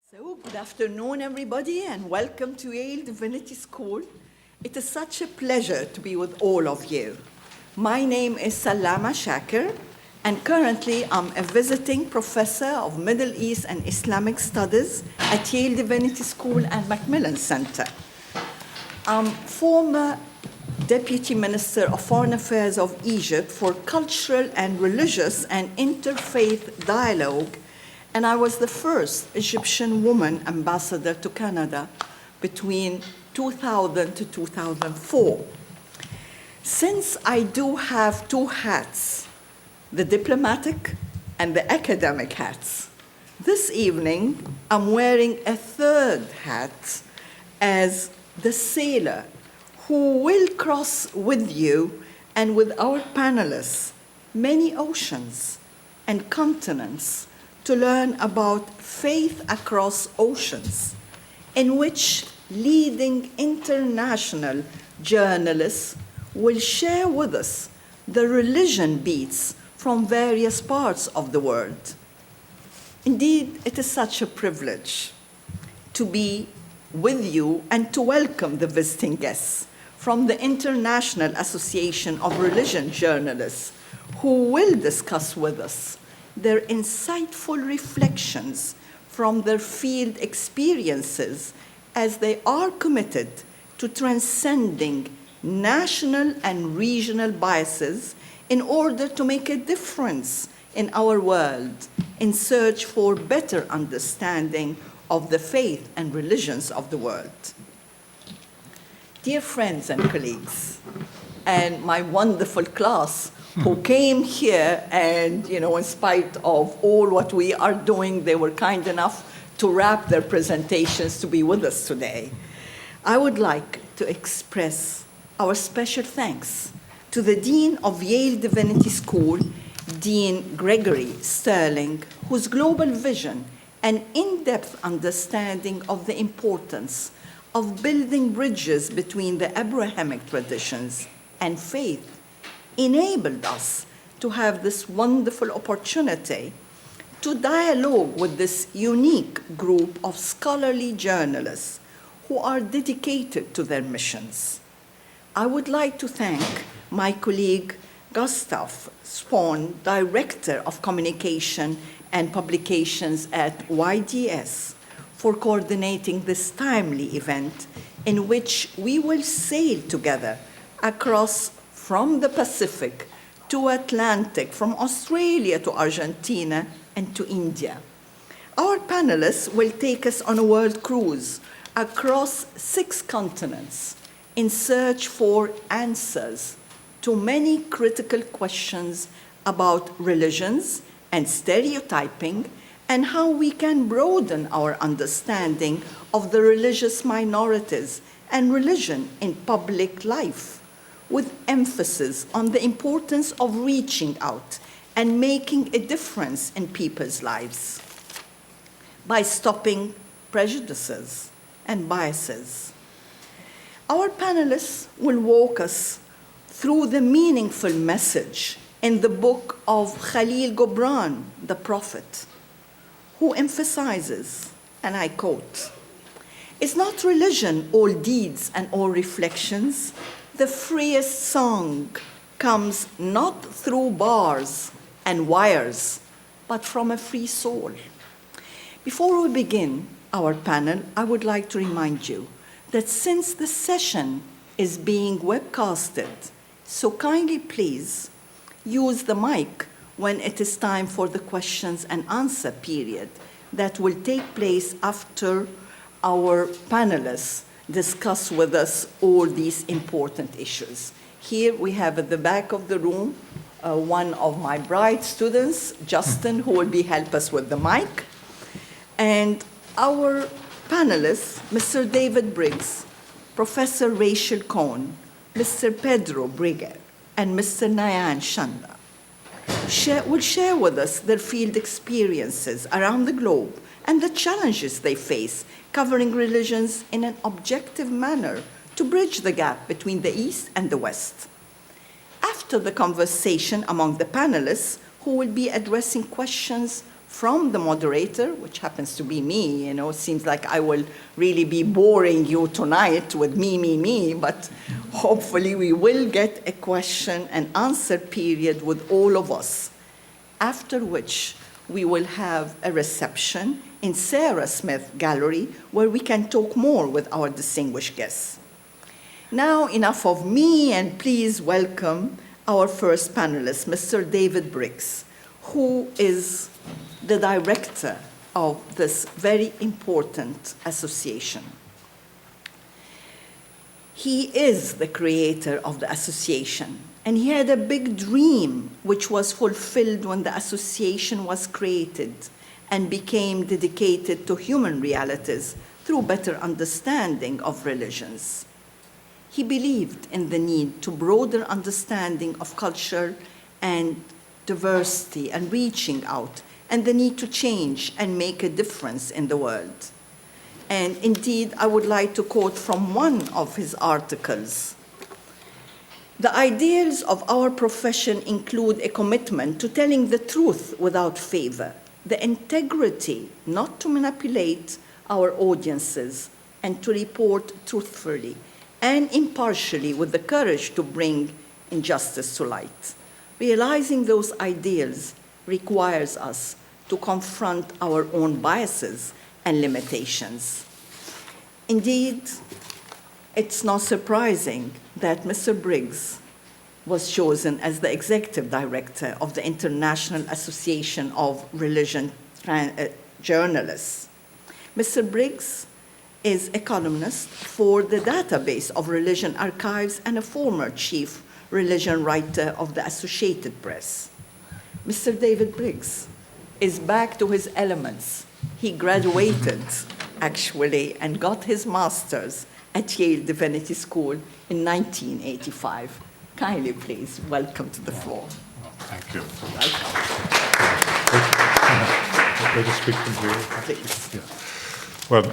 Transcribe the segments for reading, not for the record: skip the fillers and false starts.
So, good afternoon, everybody, and welcome to Yale Divinity School. It is such a pleasure to be with all of you. My name is Sallama Shaker, and currently I'm a visiting professor of Middle East and Islamic Studies at Yale Divinity School and Macmillan Center. I'm former Deputy Minister of Foreign Affairs of Egypt for cultural and religious and interfaith dialogue, and I was the first Egyptian woman ambassador to Canada between 2000 to 2004. Since I do have two hats, the diplomatic and the academic hats, this evening I'm wearing a third hat as the sailor who will cross with you and with our panelists many oceans and continents to learn about faith across oceans, in which leading international journalists will share with us the religion beats from various parts of the world. Indeed, it is such a privilege to be with you and to welcome the visiting guests from the International Association of Religion Journalists, who will discuss with us their insightful reflections from their field experiences as they are committed to transcending national and regional biases in order to make a difference in our world in search for better understanding of the faith and religions of the world. Dear friends and colleagues, and my wonderful class who came here and, in spite of all what we are doing, they were kind enough to wrap their presentations to be with us today. I would like to express our special thanks to the Dean of Yale Divinity School, Dean Gregory Sterling, whose global vision and in-depth understanding of the importance of building bridges between the Abrahamic traditions and faith enabled us to have this wonderful opportunity to dialogue with this unique group of scholarly journalists who are dedicated to their missions. I would like to thank my colleague Gustav Spohn, Director of Communication and Publications at YDS, for coordinating this timely event in which we will sail together across from the Pacific to Atlantic, from Australia to Argentina and to India. Our panelists will take us on a world cruise across 6 continents in search for answers to many critical questions about religions and stereotyping and how we can broaden our understanding of the religious minorities and religion in public life, with emphasis on the importance of reaching out and making a difference in people's lives by stopping prejudices and biases. Our panelists will walk us through the meaningful message in the book of Khalil Gibran, the prophet, who emphasizes, and I quote, "Is not religion all deeds and all reflections? The freest song comes not through bars and wires, but from a free soul." Before we begin our panel, I would like to remind you that since the session is being webcasted, so kindly please use the mic when it is time for the questions and answer period that will take place after our panelists discuss with us all these important issues. Here we have at the back of the room one of my bright students, Justin, who will help us with the mic. And our panelists, Mr. David Briggs, Professor Rachael Kohn, Mr. Pedro Brieger, and Mr. Nayan Chanda will share with us their field experiences around the globe and the challenges they face, covering religions in an objective manner to bridge the gap between the East and the West. After the conversation among the panelists, who will be addressing questions from the moderator, which happens to be me. It seems like I will really be boring you tonight with me, but hopefully we will get a question and answer period with all of us, after which we will have a reception in Sarah Smith Gallery where we can talk more with our distinguished guests. Now, enough of me, and please welcome our first panelist, Mr. David Briggs, who is the director of this very important association. He is the creator of the association, and he had a big dream which was fulfilled when the association was created and became dedicated to human realities through better understanding of religions. He believed in the need to broader understanding of culture and diversity and reaching out, and the need to change and make a difference in the world. And indeed, I would like to quote from one of his articles. The ideals of our profession include a commitment to telling the truth without favor, the integrity not to manipulate our audiences, and to report truthfully and impartially with the courage to bring injustice to light. Realizing those ideals requires us to confront our own biases and limitations. Indeed, it's not surprising that Mr. Briggs was chosen as the executive director of the International Association of Religion Journalists. Mr. Briggs is a columnist for the database of religion archives and a former chief religion writer of the Associated Press. Mr. David Briggs is back to his elements. He graduated, actually, and got his master's at Yale Divinity School in 1985. Kindly, please, welcome to the floor. Thank you. Welcome. May I speak from here? Please. Yeah. Well,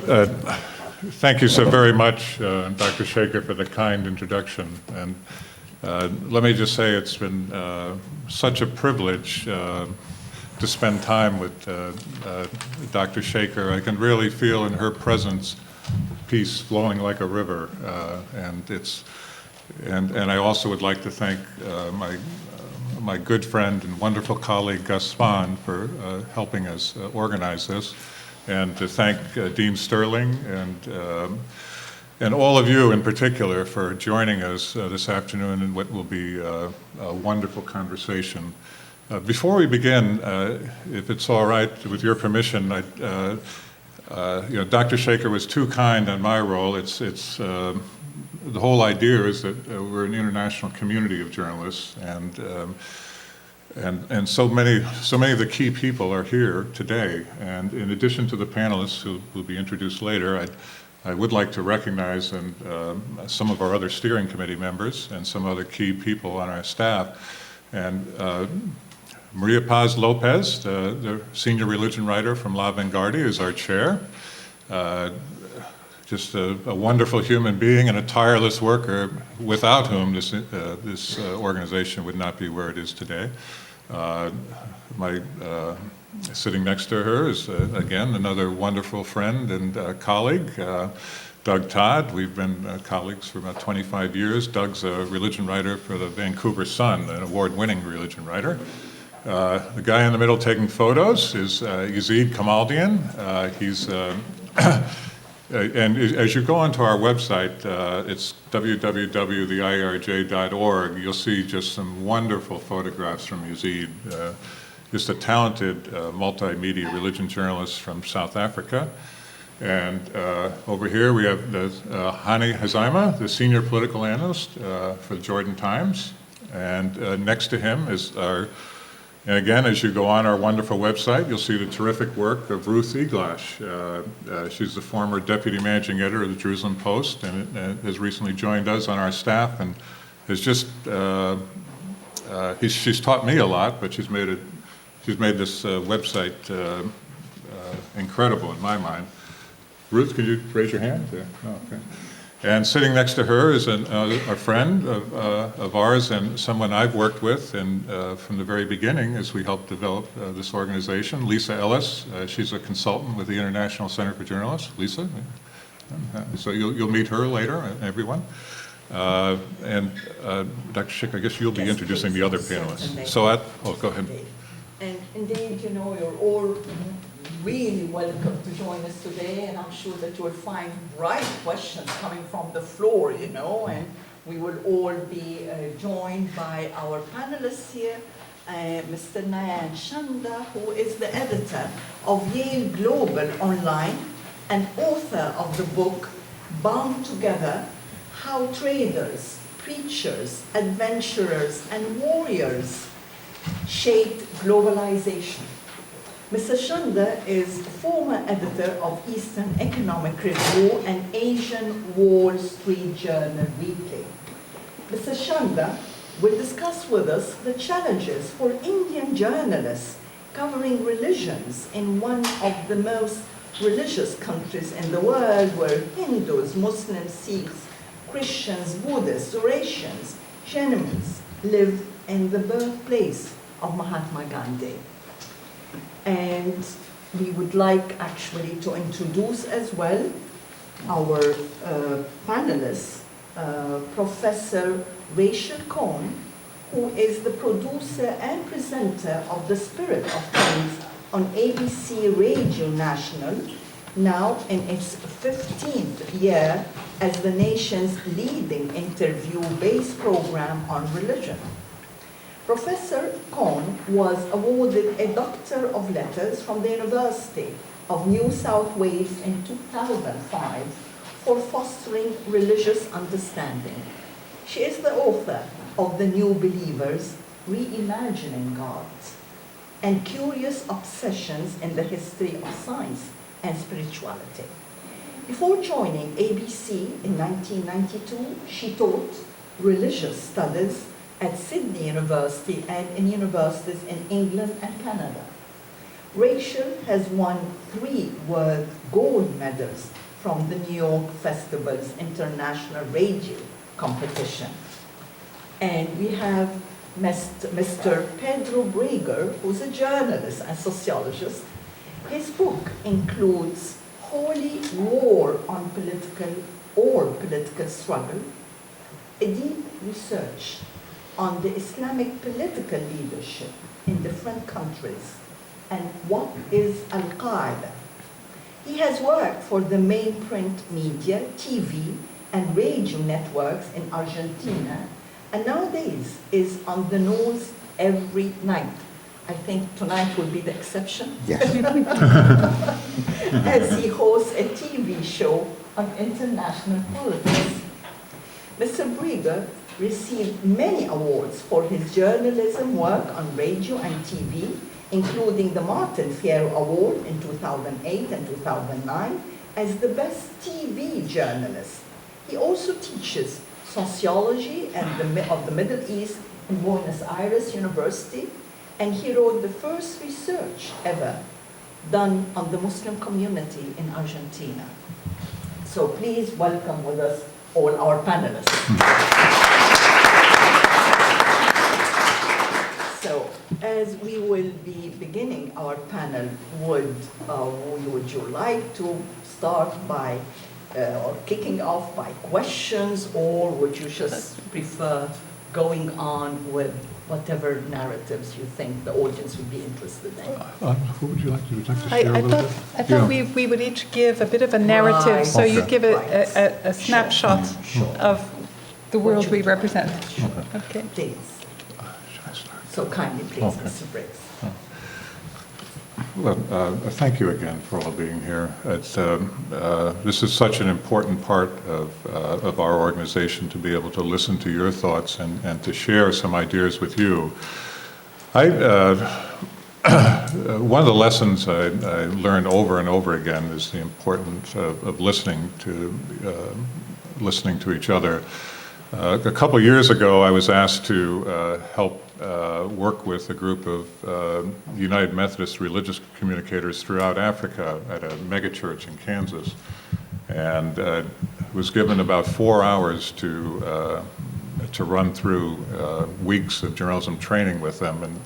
thank you so very much, Dr. Shaker, for the kind introduction. And let me just say it's been such a privilege to spend time with Dr. Shaker. I can really feel in her presence peace flowing like a river, and I also would like to thank my good friend and wonderful colleague Gus Spahn for helping us organize this, and to thank Dean Sterling and all of you in particular for joining us this afternoon in what will be a wonderful conversation. Before we begin, if it's all right, with your permission, Dr. Shaker was too kind on my role. The whole idea is that we're an international community of journalists, and so many of the key people are here today. And in addition to the panelists who will be introduced later, I would like to recognize some of our other steering committee members and some other key people on our staff. And Maria Paz Lopez, the senior religion writer from La Vanguardia, is our chair. Just a wonderful human being and a tireless worker, without whom this organization would not be where it is today. Sitting next to her is, again, another wonderful friend and colleague, Doug Todd. We've been colleagues for about 25 years. Doug's a religion writer for the Vancouver Sun, an award-winning religion writer. The guy in the middle taking photos is Yazid Kamaldian. And as you go onto our website, it's www.theirj.org. You'll see just some wonderful photographs from Yazid. Just a talented multimedia religion journalist from South Africa. And over here we have Hani Hazaima, the senior political analyst for the Jordan Times. And next to him is and again, as you go on our wonderful website, you'll see the terrific work of Ruth Eglash. She's the former deputy managing editor of the Jerusalem Post, and has recently joined us on our staff, and has just she's taught me a lot, but she's made this website incredible in my mind. Ruth, could you raise your hand? Yeah. Oh, okay. And sitting next to her is a friend of ours and someone I've worked with and, from the very beginning as we helped develop this organization, Lisa Ellis. She's a consultant with the International Center for Journalists. Lisa? So you'll meet her later, everyone. And Dr. Shaker, I guess you'll be introducing the other panelists. So, go ahead. And indeed, you know, you're all really welcome to join us today, and I'm sure that you'll find bright questions coming from the floor, you know, and we will all be joined by our panelists here, Mr. Nayan Chanda, who is the editor of YaleGlobal Online and author of the book, Bound Together, How Traders, Preachers, Adventurers, and Warriors Shaped Globalization. Mr. Chanda is former editor of Eastern Economic Review and Asian Wall Street Journal Weekly. Mr. Chanda will discuss with us the challenges for Indian journalists covering religions in one of the most religious countries in the world, where Hindus, Muslims, Sikhs, Christians, Buddhists, Eurasians, Chinese live in the birthplace of Mahatma Gandhi. And we would like actually to introduce as well our panelists, Professor Rachael Kohn, who is the producer and presenter of The Spirit of Things on ABC Radio National, now in its 15th year as the nation's leading interview-based program on religion. Professor Kohn was awarded a Doctor of Letters from the University of New South Wales in 2005 for fostering religious understanding. She is the author of The New Believers, Reimagining God, and Curious Obsessions in the History of Science and Spirituality. Before joining ABC in 1992, she taught religious studies at Sydney University and in universities in England and Canada. Rachael has won 3 World Gold Medals from the New York Festival's International Radio Competition. And we have Mr. Pedro Brieger, who's a journalist and sociologist. His book includes Holy War on Political Struggle, a deep research on the Islamic political leadership in different countries, and what is Al-Qaeda. He has worked for the main print media, TV, and radio networks in Argentina, and nowadays is on the news every night. I think tonight will be the exception. Yes. As he hosts a TV show on international politics. Mr. Brieger received many awards for his journalism work on radio and TV, including the Martin Fierro Award in 2008 and 2009 as the best TV journalist. He also teaches sociology of the Middle East in Buenos Aires University, and he wrote the first research ever done on the Muslim community in Argentina. So please welcome with us all our panelists. So, as we will be beginning our panel, would you like to start by or kicking off by questions, or would you just prefer going on with whatever narratives you think the audience would be interested in? Who would you like to share a little bit? I thought we would each give a bit of a narrative, Right. so you Okay. give a snapshot Sure. of the world we What you- represent. Sure. Okay. Please. Should I start? So kindly, please, Okay. Mr. Briggs. Well, thank you again for all being here. This is such an important part of our organization, to be able to listen to your thoughts and to share some ideas with you. One of the lessons I learned over and over again is the importance of listening to each other. A couple years ago, I was asked to help work with a group of United Methodist religious communicators throughout Africa at a megachurch in Kansas. And was given about 4 hours to run through weeks of journalism training with them. And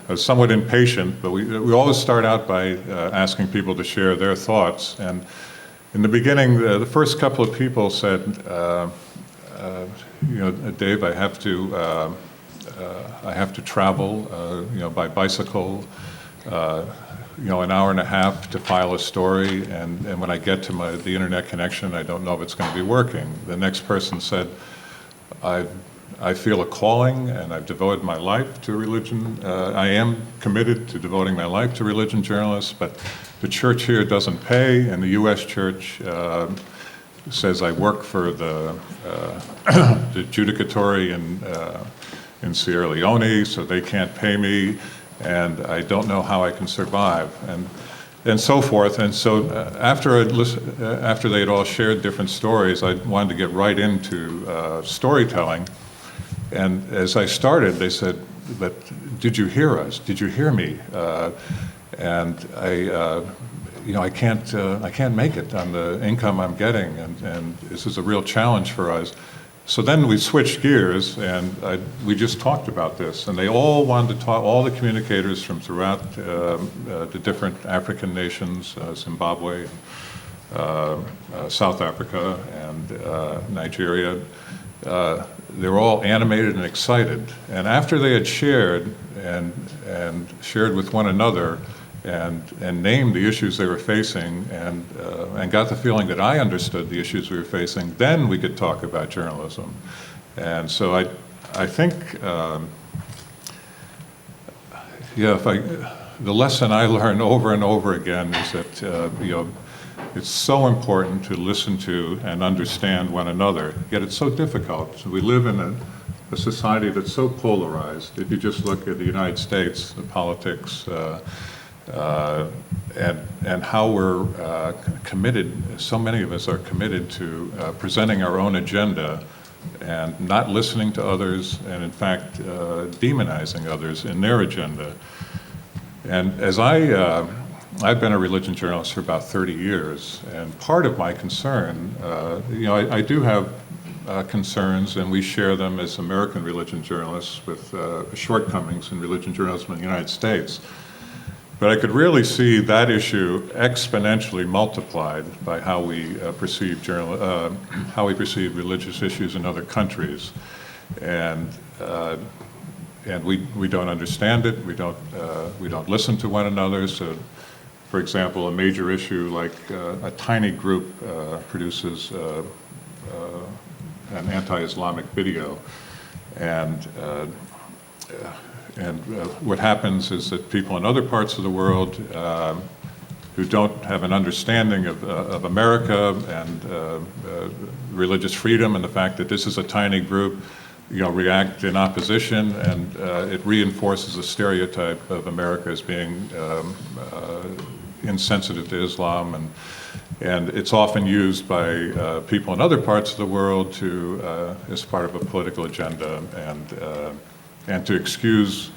I was somewhat impatient, but we always start out by asking people to share their thoughts. And in the beginning, the first couple of people said, Dave, I have to travel, by bicycle, an hour and a half to file a story, and when I get to the internet connection, I don't know if it's going to be working. The next person said, I feel a calling, and I've devoted my life to religion. I am committed to devoting my life to religion journalists, but the church here doesn't pay, and the U.S. church says I work for the judicatory in Sierra Leone, so they can't pay me, and I don't know how I can survive, and so forth. And so after they had all shared different stories, I wanted to get right into storytelling. And as I started, they said, "But did you hear us? Did you hear me?" And I can't make it on the income I'm getting, and this is a real challenge for us. So then we switched gears, and we just talked about this, and they all wanted to talk. All the communicators from throughout the different African nations, Zimbabwe, South Africa, and Nigeria. They were all animated and excited. And after they had shared and shared with one another and named the issues they were facing and got the feeling that I understood the issues we were facing, then we could talk about journalism. And so I think, the lesson I learned over and over again is that, it's so important to listen to and understand one another, yet it's so difficult. So we live in a society that's so polarized. If you just look at the United States, the politics, and how we're committed, so many of us are committed to presenting our own agenda and not listening to others, and in fact, demonizing others in their agenda. And as I've been a religion journalist for about 30 years, and part of my concern, I do have concerns, and we share them as American religion journalists with shortcomings in religion journalism in the United States. But I could really see that issue exponentially multiplied by how we perceive religious issues in other countries, and we don't understand it. We don't listen to one another. So, for example, a major issue like a tiny group produces an anti-Islamic video, and what happens is that people in other parts of the world who don't have an understanding of America and religious freedom and the fact that this is a tiny group, react in opposition, and it reinforces a stereotype of America as being insensitive to Islam, and it's often used by people in other parts of the world as part of a political agenda and to excuse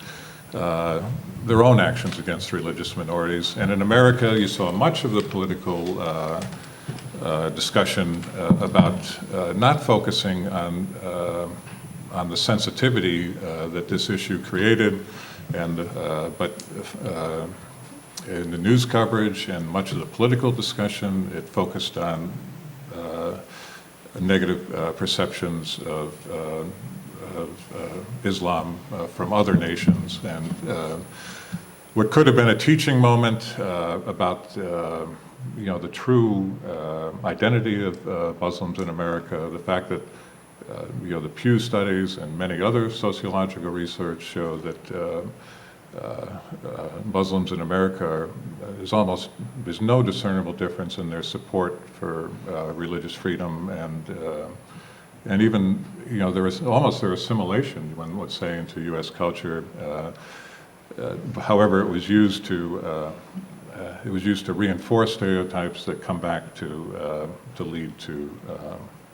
their own actions against religious minorities. And in America, you saw much of the political discussion about not focusing on the sensitivity that this issue created, but in the news coverage and much of the political discussion, it focused on negative perceptions of Islam from other nations. And what could have been a teaching moment about the true identity of Muslims in America, the fact that the Pew studies and many other sociological research show that Muslims in America there's no discernible difference in their support for religious freedom, and even there was almost their assimilation, let's say, into U.S. culture. However, it was used to reinforce stereotypes that come back to lead to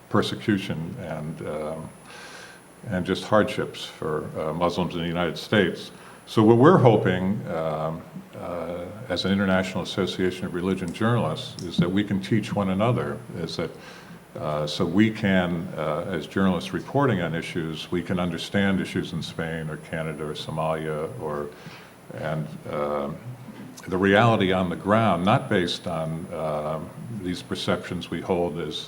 persecution and just hardships for Muslims in the United States. So what we're hoping as an International Association of Religion Journalists is that we can teach one another, is that So we can, as journalists reporting on issues, we can understand issues in Spain or Canada or Somalia and the reality on the ground, not based on these perceptions we hold as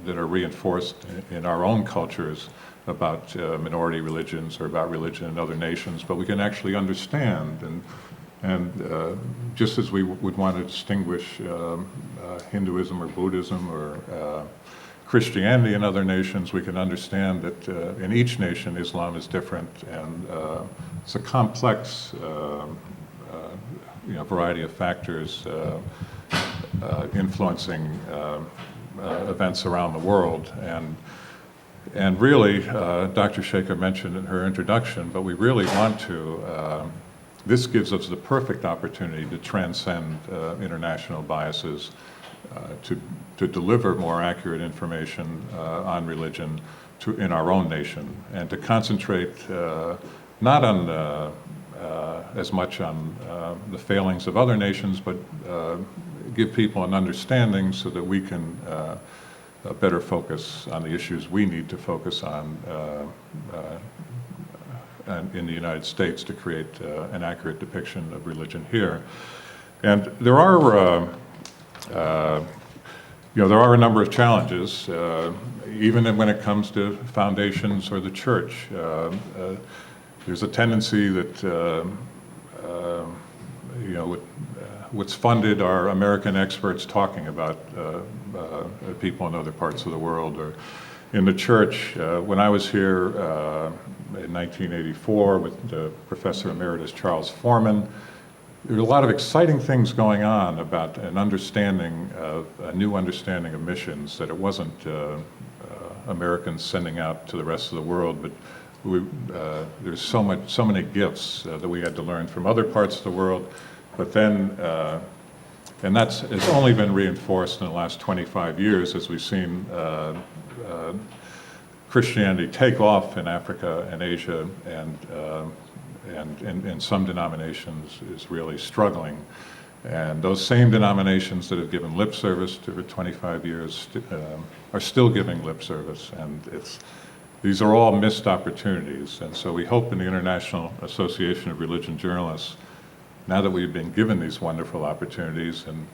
that are reinforced in our own cultures about minority religions or about religion in other nations, but we can actually understand and just as we would want to distinguish Hinduism or Buddhism or Christianity in other nations, we can understand that in each nation Islam is different, and it's a complex variety of factors influencing events around the world. And really, Dr. Shaker mentioned in her introduction, but we really want to, this gives us the perfect opportunity to transcend international biases, to deliver more accurate information on religion in our own nation, and to concentrate not on as much on the failings of other nations, but give people an understanding so that we can better focus on the issues we need to focus on in the United States to create an accurate depiction of religion here. And there are a number of challenges, even when it comes to foundations or the church. There's a tendency that what's funded are American experts talking about people in other parts of the world. Or in the church, when I was here in 1984 with Professor Emeritus Charles Foreman, there were a lot of exciting things going on about a new understanding of missions, that it wasn't Americans sending out to the rest of the world, but there's so many gifts that we had to learn from other parts of the world. But then, and it's only been reinforced in the last 25 years as we've seen Christianity take off in Africa and Asia, and in some denominations is really struggling. And those same denominations that have given lip service to for 25 years are still giving lip service, and these are all missed opportunities. And so we hope in the International Association of Religion Journalists, now that we've been given these wonderful opportunities, and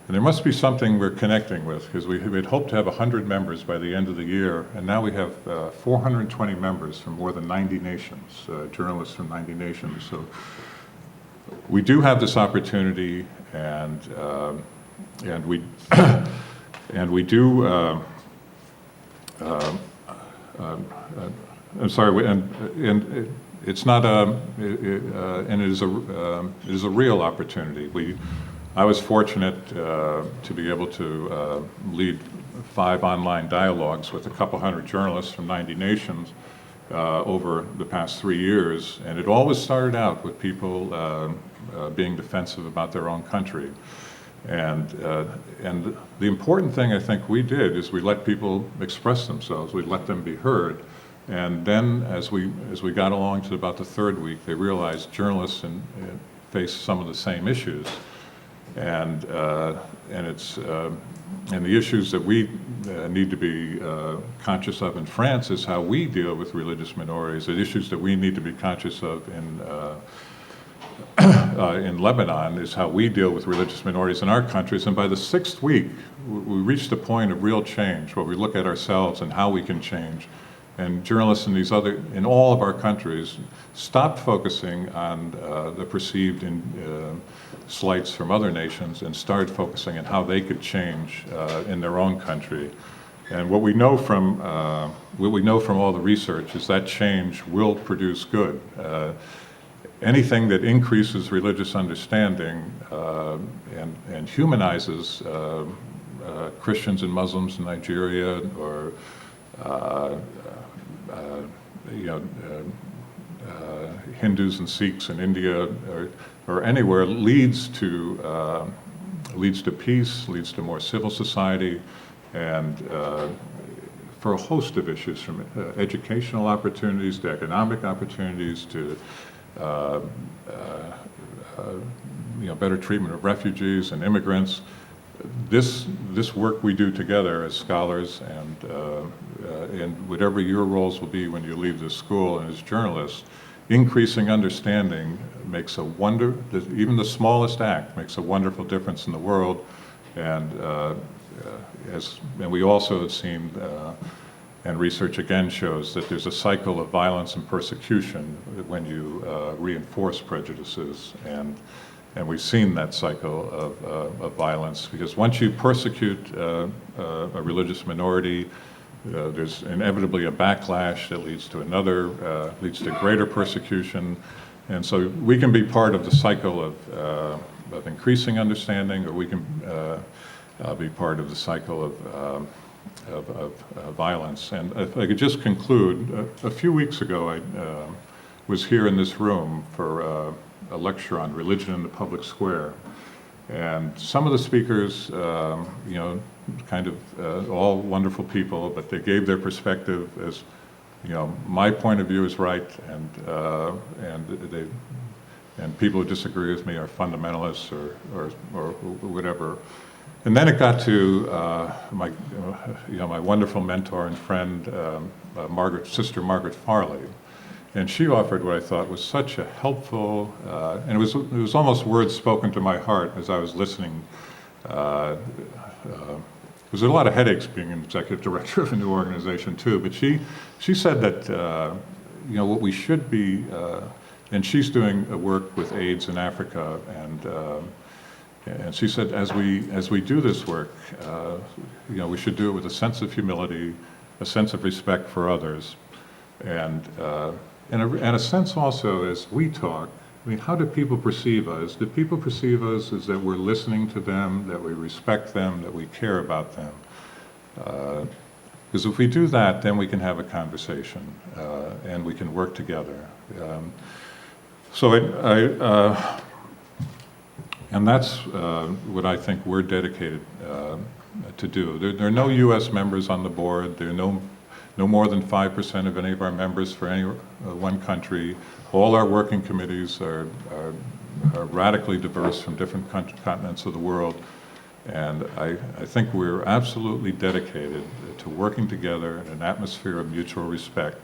there must be something we're connecting with, because we'd hoped to have 100 members by the end of the year, and now we have 420 members from more than 90 nations, journalists from 90 nations. So we do have this opportunity, and we do. I'm sorry, and it's not and it is a real opportunity. I was fortunate to be able to lead 5 online dialogues with a couple hundred journalists from 90 nations over the past 3 years, and it always started out with people being defensive about their own country. And the important thing I think we did is we let people express themselves, we let them be heard. And then as we got along to about the 3rd week, they realized journalists face some of the same issues. And the issues that we need to be conscious of in France is how we deal with religious minorities. The issues that we need to be conscious of in Lebanon is how we deal with religious minorities in our countries. And by the 6th week, we reached a point of real change where we look at ourselves and how we can change. And journalists in all of our countries stopped focusing on the perceived slights from other nations and started focusing on how they could change in their own country. And what we know from all the research is that change will produce good. Anything that increases religious understanding and humanizes Christians and Muslims in Nigeria, or Hindus and Sikhs in India, or anywhere, leads to peace, leads to more civil society, and for a host of issues, from educational opportunities to economic opportunities to better treatment of refugees and immigrants. this work we do together as scholars and whatever your roles will be when you leave this school and as journalists, increasing understanding makes even the smallest act makes a wonderful difference in the world. And we also have seen, and research again shows that there's a cycle of violence and persecution when you reinforce prejudices. And we've seen that cycle of violence, because once you persecute a religious minority, there's inevitably a backlash that leads to greater persecution. And so we can be part of the cycle of increasing understanding, or we can be part of the cycle of violence. And if I could just conclude, a few weeks ago I was here in this room for a lecture on religion in the public square. And some of the speakers, kind of all wonderful people, but they gave their perspective as, my point of view is right, and people who disagree with me are fundamentalists or whatever. And then it got to my wonderful mentor and friend, Sister Margaret Farley. And she offered what I thought was such a helpful, and it was almost words spoken to my heart as I was listening. There was a lot of headaches being an executive director of a new organization too, but she said that, what we should be, and she's doing work with AIDS in Africa, and she said, as we do this work, we should do it with a sense of humility, a sense of respect for others, and a sense also as we talk, how do people perceive us? Do people perceive us as that we're listening to them, that we respect them, that we care about them? Because if we do that, then we can have a conversation, and we can work together. And that's what I think we're dedicated to do. There are no U.S. members on the board. There are no more than 5% of any of our members for any one country. All our working committees are radically diverse from different continents of the world. And I think we're absolutely dedicated to working together in an atmosphere of mutual respect.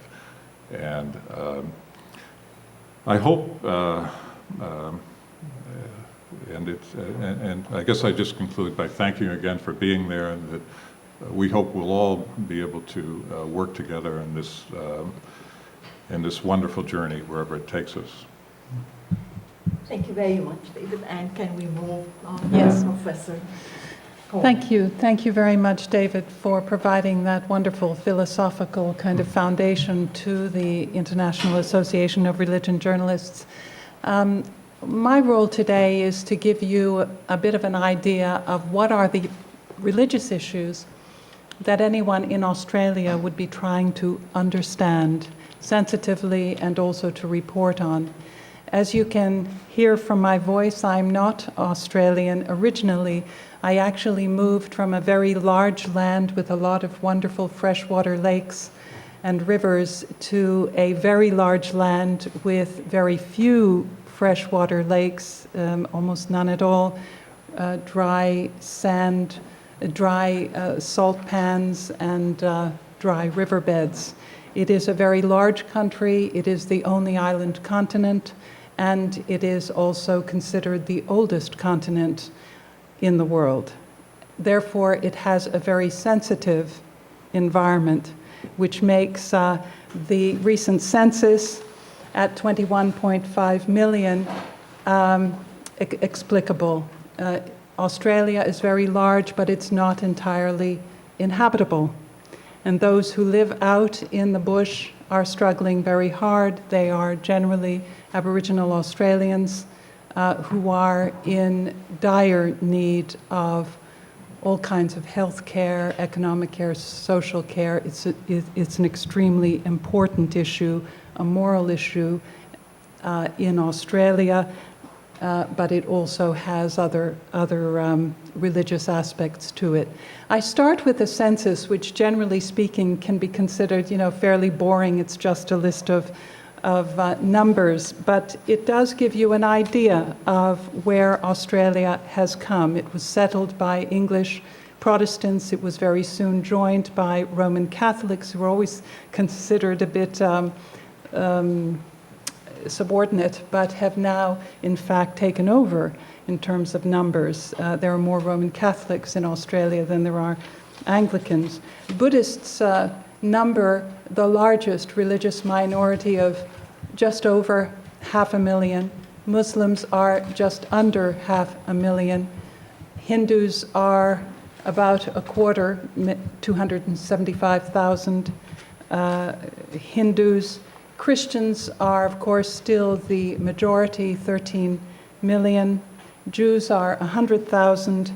And I hope, and I guess I just conclude by thanking you again for being there, and that we hope we'll all be able to work together in this wonderful journey wherever it takes us. Thank you very much, David. And can we move on? Yes. Professor Kohn. Thank you. Thank you very much, David, for providing that wonderful philosophical kind of foundation to the International Association of Religion Journalists. My role today is to give you a bit of an idea of what are the religious issues that anyone in Australia would be trying to understand sensitively and also to report on. As you can hear from my voice, I'm not Australian originally. I actually moved from a very large land with a lot of wonderful freshwater lakes and rivers to a very large land with very few freshwater lakes, almost none at all, dry sand, dry salt pans, and dry riverbeds. It is a very large country. It is the only island continent, and it is also considered the oldest continent in the world. Therefore, it has a very sensitive environment, which makes the recent census at 21.5 million explicable. Australia is very large, but it's not entirely inhabitable. And those who live out in the bush are struggling very hard. They are generally Aboriginal Australians who are in dire need of all kinds of health care, economic care, social care. It's an extremely important issue, a moral issue in Australia, but it also has other religious aspects to it. I start with a census, which generally speaking can be considered, fairly boring. It's just a list of numbers, but it does give you an idea of where Australia has come. It was settled by English Protestants. It was very soon joined by Roman Catholics, who were always considered a bit subordinate, but have now, in fact, taken over in terms of numbers. There are more Roman Catholics in Australia than there are Anglicans. Buddhists number the largest religious minority of just over 500,000. Muslims are just under 500,000. Hindus are about a quarter, 275,000 Hindus. Christians are, of course, still the majority, 13 million. Jews are 100,000.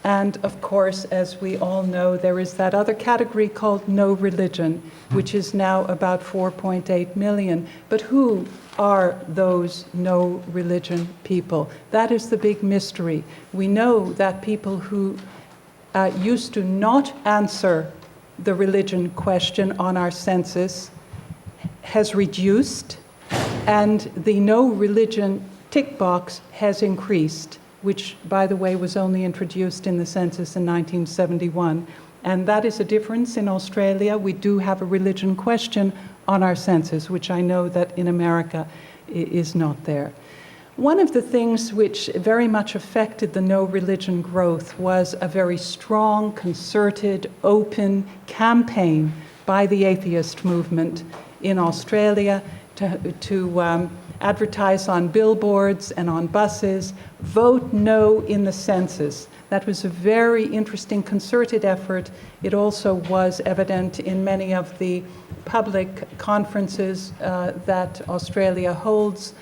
And of course, as we all know, there is that other category called no religion, which is now about 4.8 million. But who are those no religion people? That is the big mystery. We know that people who used to not answer the religion question on our census has reduced, and the no religion tick box has increased, which, by the way, was only introduced in the census in 1971. And that is a difference in Australia. We do have a religion question on our census, which I know that in America is not there. One of the things which very much affected the no religion growth was a very strong, concerted, open campaign by the atheist movement in Australia to advertise on billboards and on buses, vote no in the census. That was a very interesting concerted effort. It also was evident in many of the public conferences that Australia holds.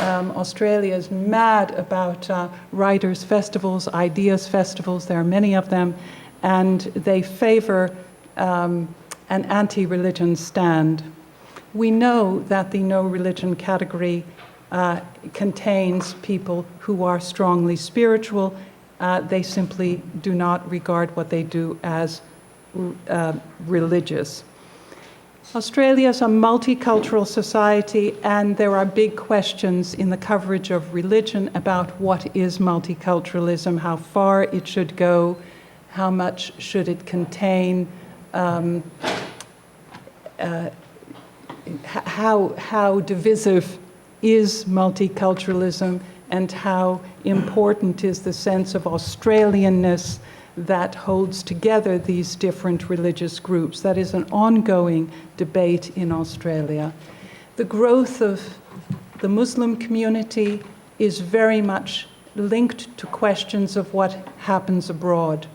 Australia is mad about writers' festivals, ideas festivals. There are many of them, and they favor an anti-religion stand. We know that the no religion category contains people who are strongly spiritual. They simply do not regard what they do as religious. Australia is a multicultural society, and there are big questions in the coverage of religion about what is multiculturalism, how far it should go, how much should it contain, how divisive is multiculturalism, and how important is the sense of Australianness that holds together these different religious groups. That is an ongoing debate in Australia. The growth of the Muslim community is very much linked to questions of what happens abroad.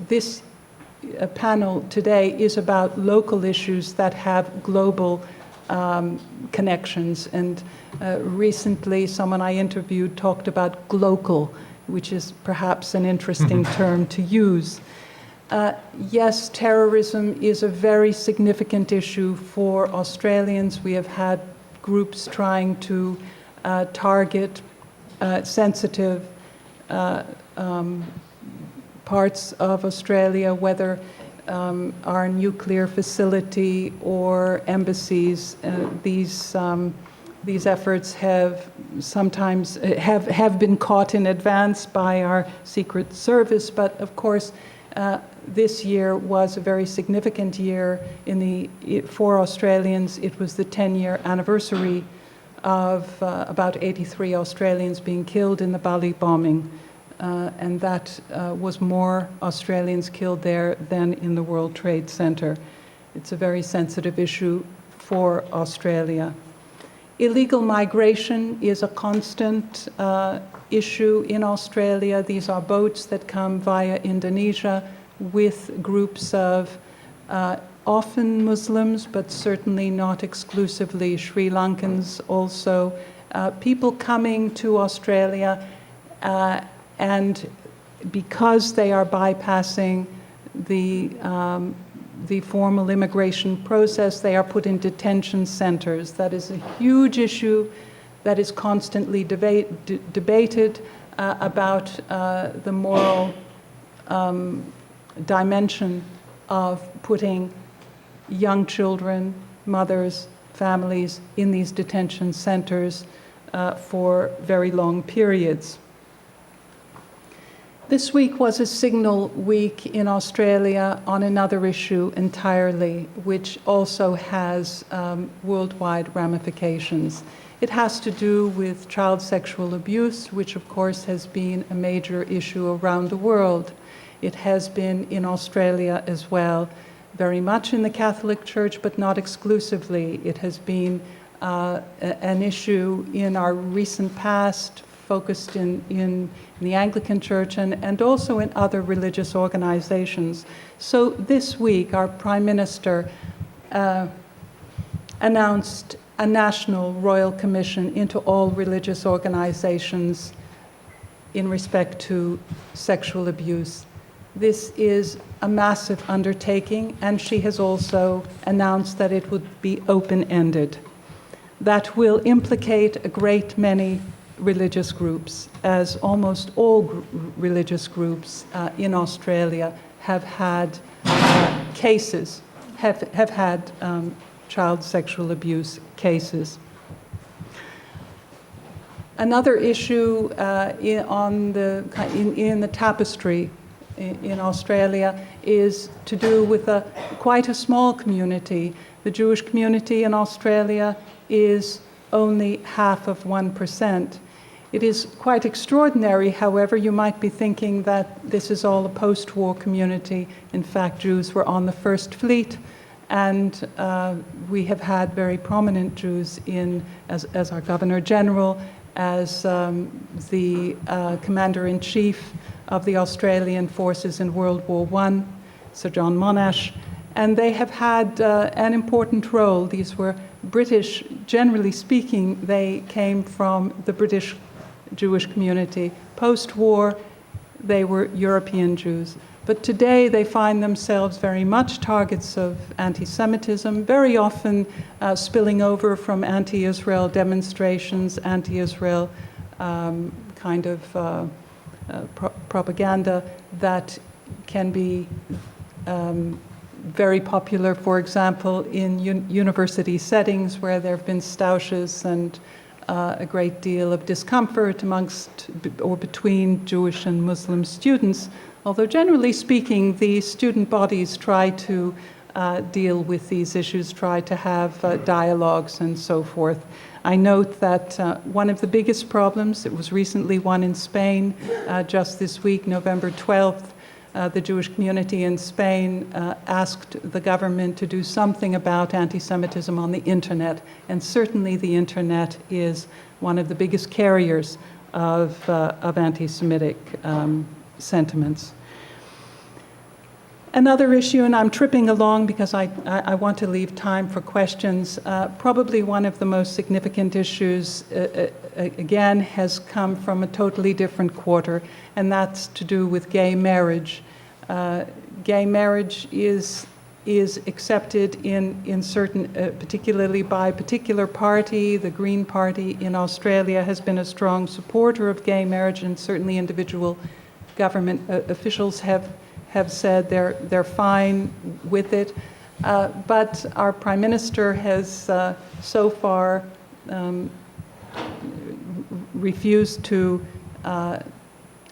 This panel today is about local issues that have global connections. And recently, someone I interviewed talked about glocal, which is perhaps an interesting term to use. Yes, terrorism is a very significant issue for Australians. We have had groups trying to target sensitive parts of Australia, whether our nuclear facility or embassies. These efforts have sometimes have been caught in advance by our Secret Service, but of course this year was a very significant year for Australians. It was the 10-year anniversary of about 83 Australians being killed in the Bali bombing, and that was more Australians killed there than in the World Trade Center. It's a very sensitive issue for Australia. Illegal migration is a constant issue in Australia. These are boats that come via Indonesia with groups of often Muslims, but certainly not exclusively Sri Lankans also. People coming to Australia, and because they are bypassing the formal immigration process, they are put in detention centers. That is a huge issue that is constantly debated about the moral dimension of putting young children, mothers, families in these detention centers for very long periods. This week was a signal week in Australia on another issue entirely, which also has worldwide ramifications. It has to do with child sexual abuse, which of course has been a major issue around the world. It has been in Australia as well, very much in the Catholic Church, but not exclusively. It has been an issue in our recent past, focused in the Anglican Church and also in other religious organizations. So this week, our Prime Minister announced a national royal commission into all religious organizations in respect to sexual abuse. This is a massive undertaking, and she has also announced that it would be open-ended. That will implicate a great many religious groups, as almost all religious groups in Australia have had cases, have had child sexual abuse cases. Another issue in the tapestry in Australia is to do with quite a small community. The Jewish community in Australia is only 0.5%. It is quite extraordinary, however. You might be thinking that this is all a post-war community. In fact, Jews were on the First Fleet, and we have had very prominent Jews as our Governor General, as the Commander-in-Chief of the Australian forces in World War I, Sir John Monash, and they have had an important role. These were British, generally speaking, they came from the British Jewish community. Post-war, they were European Jews. But today they find themselves very much targets of anti-Semitism, very often spilling over from anti-Israel demonstrations, anti-Israel kind of propaganda that can be very popular, for example, in university settings where there have been stoushes and a great deal of discomfort amongst or between Jewish and Muslim students, although generally speaking, the student bodies try to deal with these issues, try to have dialogues and so forth. I note that one of the biggest problems, it was recently one in Spain, just this week, November 12th, the Jewish community in Spain asked the government to do something about anti-Semitism on the internet, and certainly the internet is one of the biggest carriers of anti-Semitic sentiments. Another issue, and I'm tripping along because I want to leave time for questions, probably one of the most significant issues, again, has come from a totally different quarter, and that's to do with gay marriage. Gay marriage is accepted in certain, particularly by a particular party. The Green Party in Australia has been a strong supporter of gay marriage, and certainly individual government officials have said they're fine with it. But our Prime Minister has so far refused to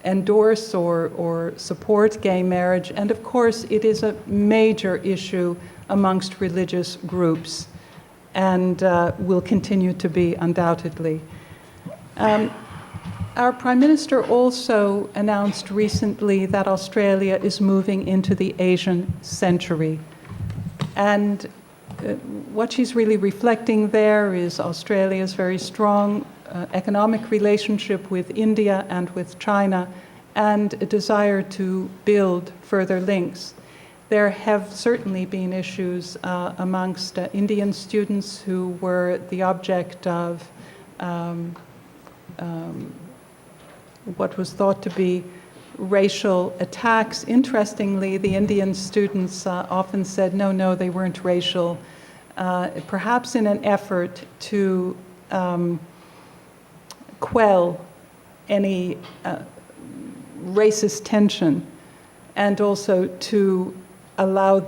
endorse or support gay marriage. And of course, it is a major issue amongst religious groups and will continue to be undoubtedly. Our Prime Minister also announced recently that Australia is moving into the Asian century. And what she's really reflecting there is Australia's very strong economic relationship with India and with China, and a desire to build further links. There have certainly been issues amongst Indian students who were the object of what was thought to be racial attacks. Interestingly, the Indian students often said, no, they weren't racial, perhaps in an effort to quell any racist tension, and also to allow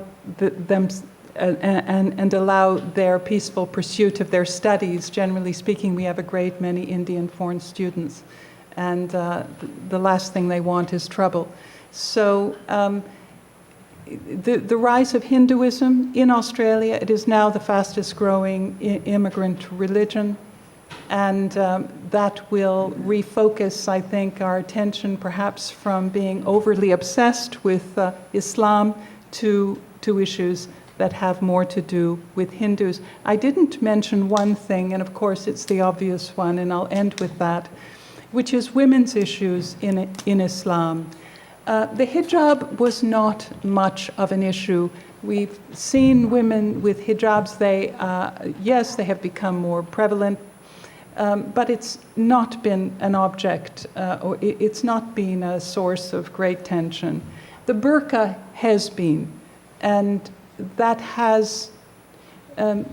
and allow their peaceful pursuit of their studies. Generally speaking, we have a great many Indian foreign students, and the last thing they want is trouble. So the rise of Hinduism in Australia, it is now the fastest growing immigrant religion, and that will refocus, I think, our attention perhaps from being overly obsessed with Islam to issues that have more to do with Hindus. I didn't mention one thing, and of course it's the obvious one, and I'll end with that, which is women's issues in Islam. The hijab was not much of an issue. We've seen women with hijabs. Yes, they have become more prevalent, but it's not been an object, or it's not been a source of great tension. The burqa has been, and that has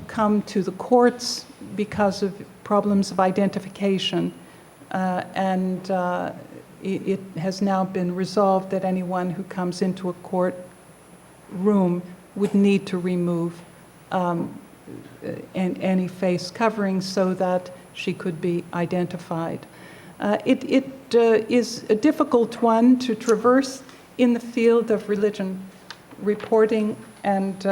come to the courts because of problems of identification, and it has now been resolved that anyone who comes into a court room would need to remove any face covering so that she could be identified. It is a difficult one to traverse in the field of religion reporting and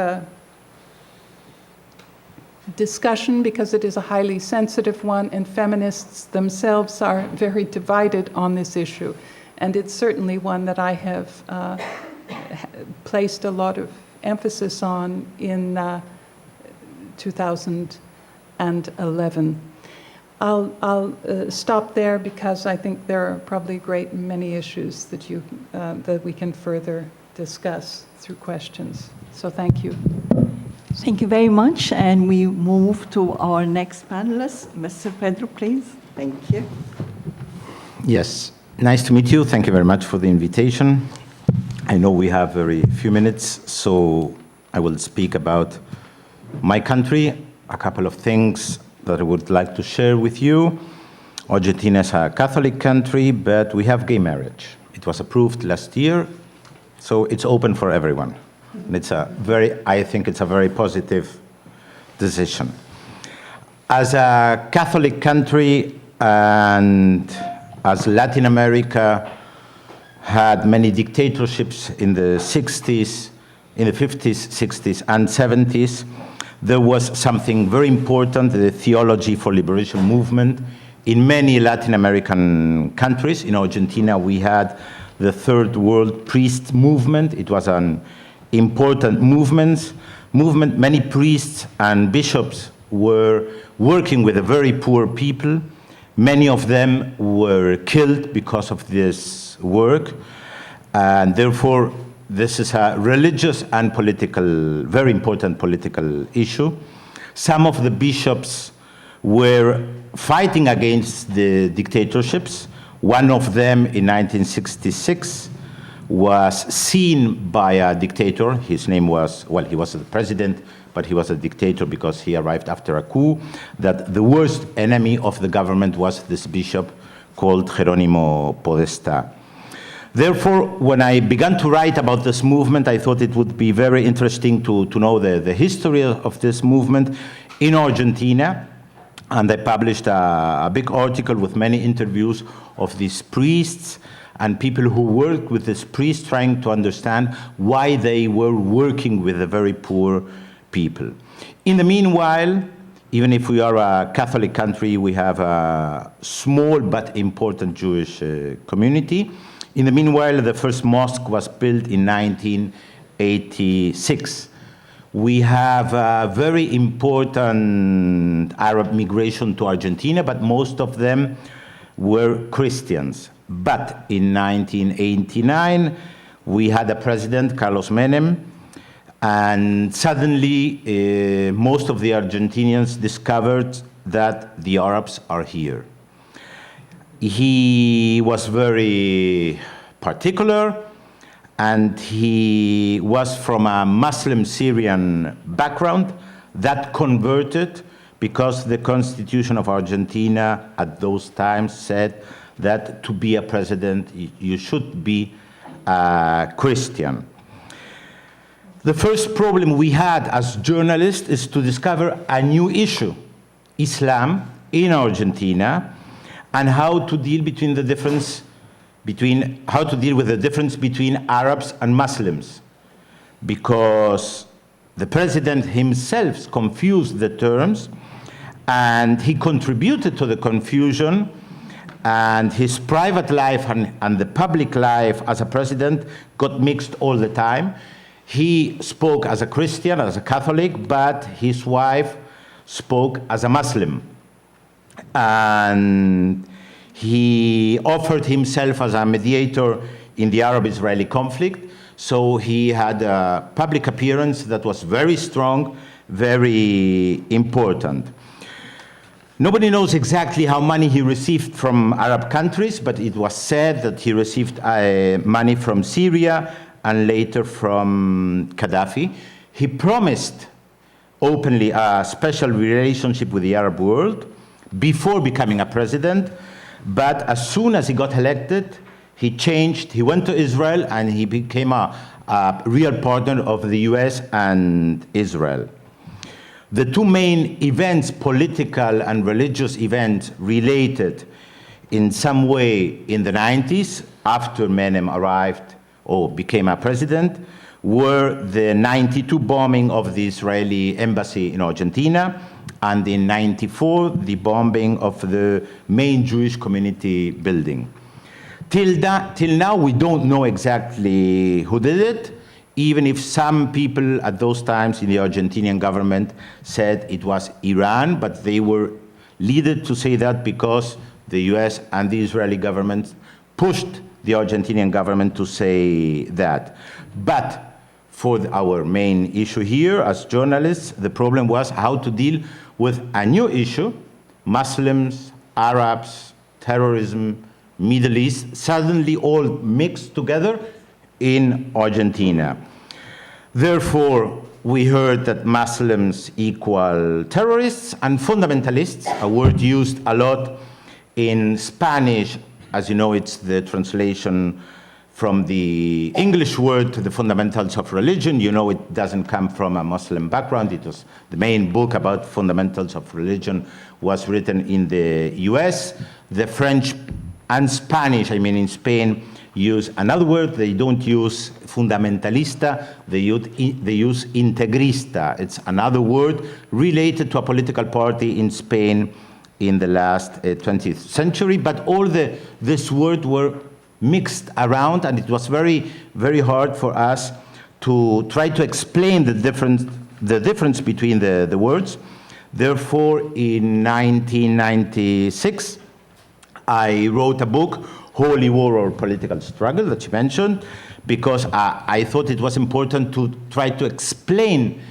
discussion, because it is a highly sensitive one, and feminists themselves are very divided on this issue. And it's certainly one that I have placed a lot of emphasis on in 2011. I'll stop there because I think there are probably a great many issues that that we can further discuss through questions. So thank you. Thank you very much, and we move to our next panelist, Mr. Pedro, please. Thank you. Yes, nice to meet you. Thank you very much for the invitation. I know we have very few minutes, so I will speak about my country, a couple of things that I would like to share with you. Argentina is a Catholic country, but we have gay marriage. It was approved last year, so it's open for everyone. And I think it's a very positive decision. As a Catholic country, and as Latin America had many dictatorships in the 60s, in the 50s, 60s, and 70s, there was something very important, the Theology for Liberation movement. In many Latin American countries, in Argentina, we had the Third World Priest movement. It was an important movement. Many priests and bishops were working with the very poor people. Many of them were killed because of this work, and therefore this is a religious and political, very important political issue. Some of the bishops were fighting against the dictatorships. One of them in 1966 was seen by a dictator. His name was, well, he was the president, but he was a dictator because he arrived after a coup, that the worst enemy of the government was this bishop called Jerónimo Podestá. Therefore, when I began to write about this movement, I thought it would be very interesting to know the history of this movement in Argentina. And I published a big article with many interviews of these priests and people who worked with these priests, trying to understand why they were working with the very poor people. In the meanwhile, even if we are a Catholic country, we have a small but important Jewish community. In the meanwhile, the first mosque was built in 1986. We have a very important Arab migration to Argentina, but most of them were Christians. But in 1989, we had a president, Carlos Menem, and suddenly most of the Argentinians discovered that the Arabs are here. He was very particular, and he was from a Muslim Syrian background that converted because the Constitution of Argentina at those times said that to be a president, you should be a Christian. The first problem we had as journalists is to discover a new issue, Islam in Argentina, and how to deal with the difference between Arabs and Muslims, because the president himself confused the terms, and he contributed to the confusion, and his private life and the public life as a president got mixed all the time. He spoke as a Christian, as a Catholic, but his wife spoke as a Muslim. And he offered himself as a mediator in the Arab-Israeli conflict. So he had a public appearance that was very strong, very important. Nobody knows exactly how money he received from Arab countries, but it was said that he received money from Syria and later from Gaddafi. He promised openly a special relationship with the Arab world before becoming a president, but as soon as he got elected, he changed. He went to Israel and he became a real partner of the US and Israel. The two main events, political and religious events, related in some way in the 90s, after Menem arrived or became a president, were the 92 bombing of the Israeli embassy in Argentina, and in 94, the bombing of the main Jewish community building. Till now, we don't know exactly who did it, even if some people at those times in the Argentinian government said it was Iran, but they were led to say that because the US and the Israeli government pushed the Argentinian government to say that. But for our main issue here as journalists, the problem was how to deal with a new issue, Muslims, Arabs, terrorism, Middle East, suddenly all mixed together in Argentina. Therefore, we heard that Muslims equal terrorists and fundamentalists, a word used a lot in Spanish. As you know, it's the translation from the English word to the fundamentals of religion. You know, it doesn't come from a Muslim background. It was the main book about fundamentals of religion was written in the US. The French and Spanish, I mean in Spain, use another word. They don't use fundamentalista, they use integrista. It's another word related to a political party in Spain in the last 20th century, but all this word were mixed around, and it was very, very hard for us to try to explain the difference between the words. Therefore, in 1996, I wrote a book, Holy War or Political Struggle, that you mentioned, because I thought it was important to try to explain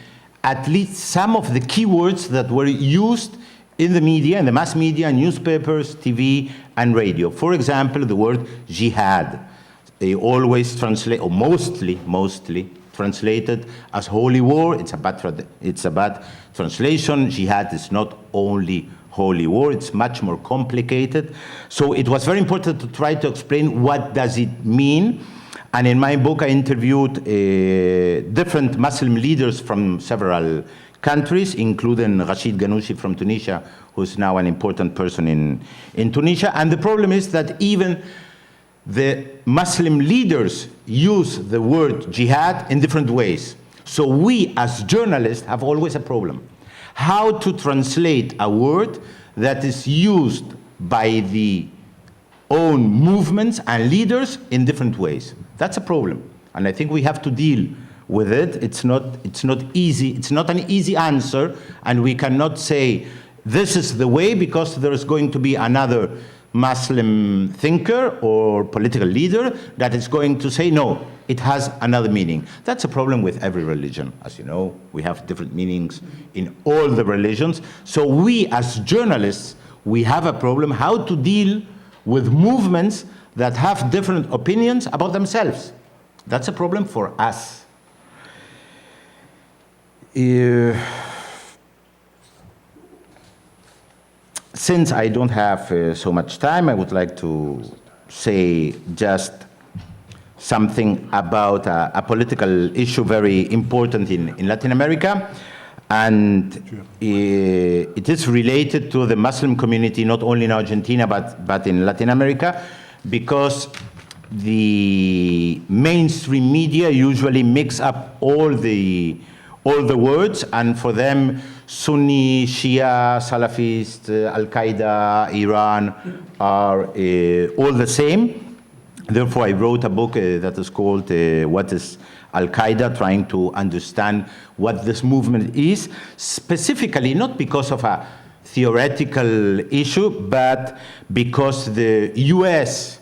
at least some of the keywords that were used in the media, in the mass media, newspapers, TV, and radio. For example, the word jihad. They always translate, or mostly translated as holy war. It's a bad translation. Jihad is not only holy war, it's much more complicated. So it was very important to try to explain what does it mean. And in my book, I interviewed different Muslim leaders from several countries, including Rachid Ghannouchi from Tunisia, who's now an important person in Tunisia. And the problem is that even the Muslim leaders use the word jihad in different ways. So we, as journalists, have always a problem. How to translate a word that is used by the own movements and leaders in different ways. That's a problem. And I think we have to deal with it. It's not easy. It's not an easy answer. And we cannot say, this is the way, because there is going to be another Muslim thinker or political leader that is going to say, no, it has another meaning. That's a problem with every religion. As you know, we have different meanings in all the religions. So we, as journalists, we have a problem how to deal with movements that have different opinions about themselves. That's a problem for us. Since I don't have so much time, I would like to say just something about a political issue very important in Latin America. And it is related to the Muslim community, not only in Argentina, but in Latin America, because the mainstream media usually mix up all the words, and for them, Sunni, Shia, Salafist, Al-Qaeda, Iran are all the same. Therefore, I wrote a book that is called What is Al-Qaeda, trying to understand what this movement is, specifically not because of a theoretical issue, but because the US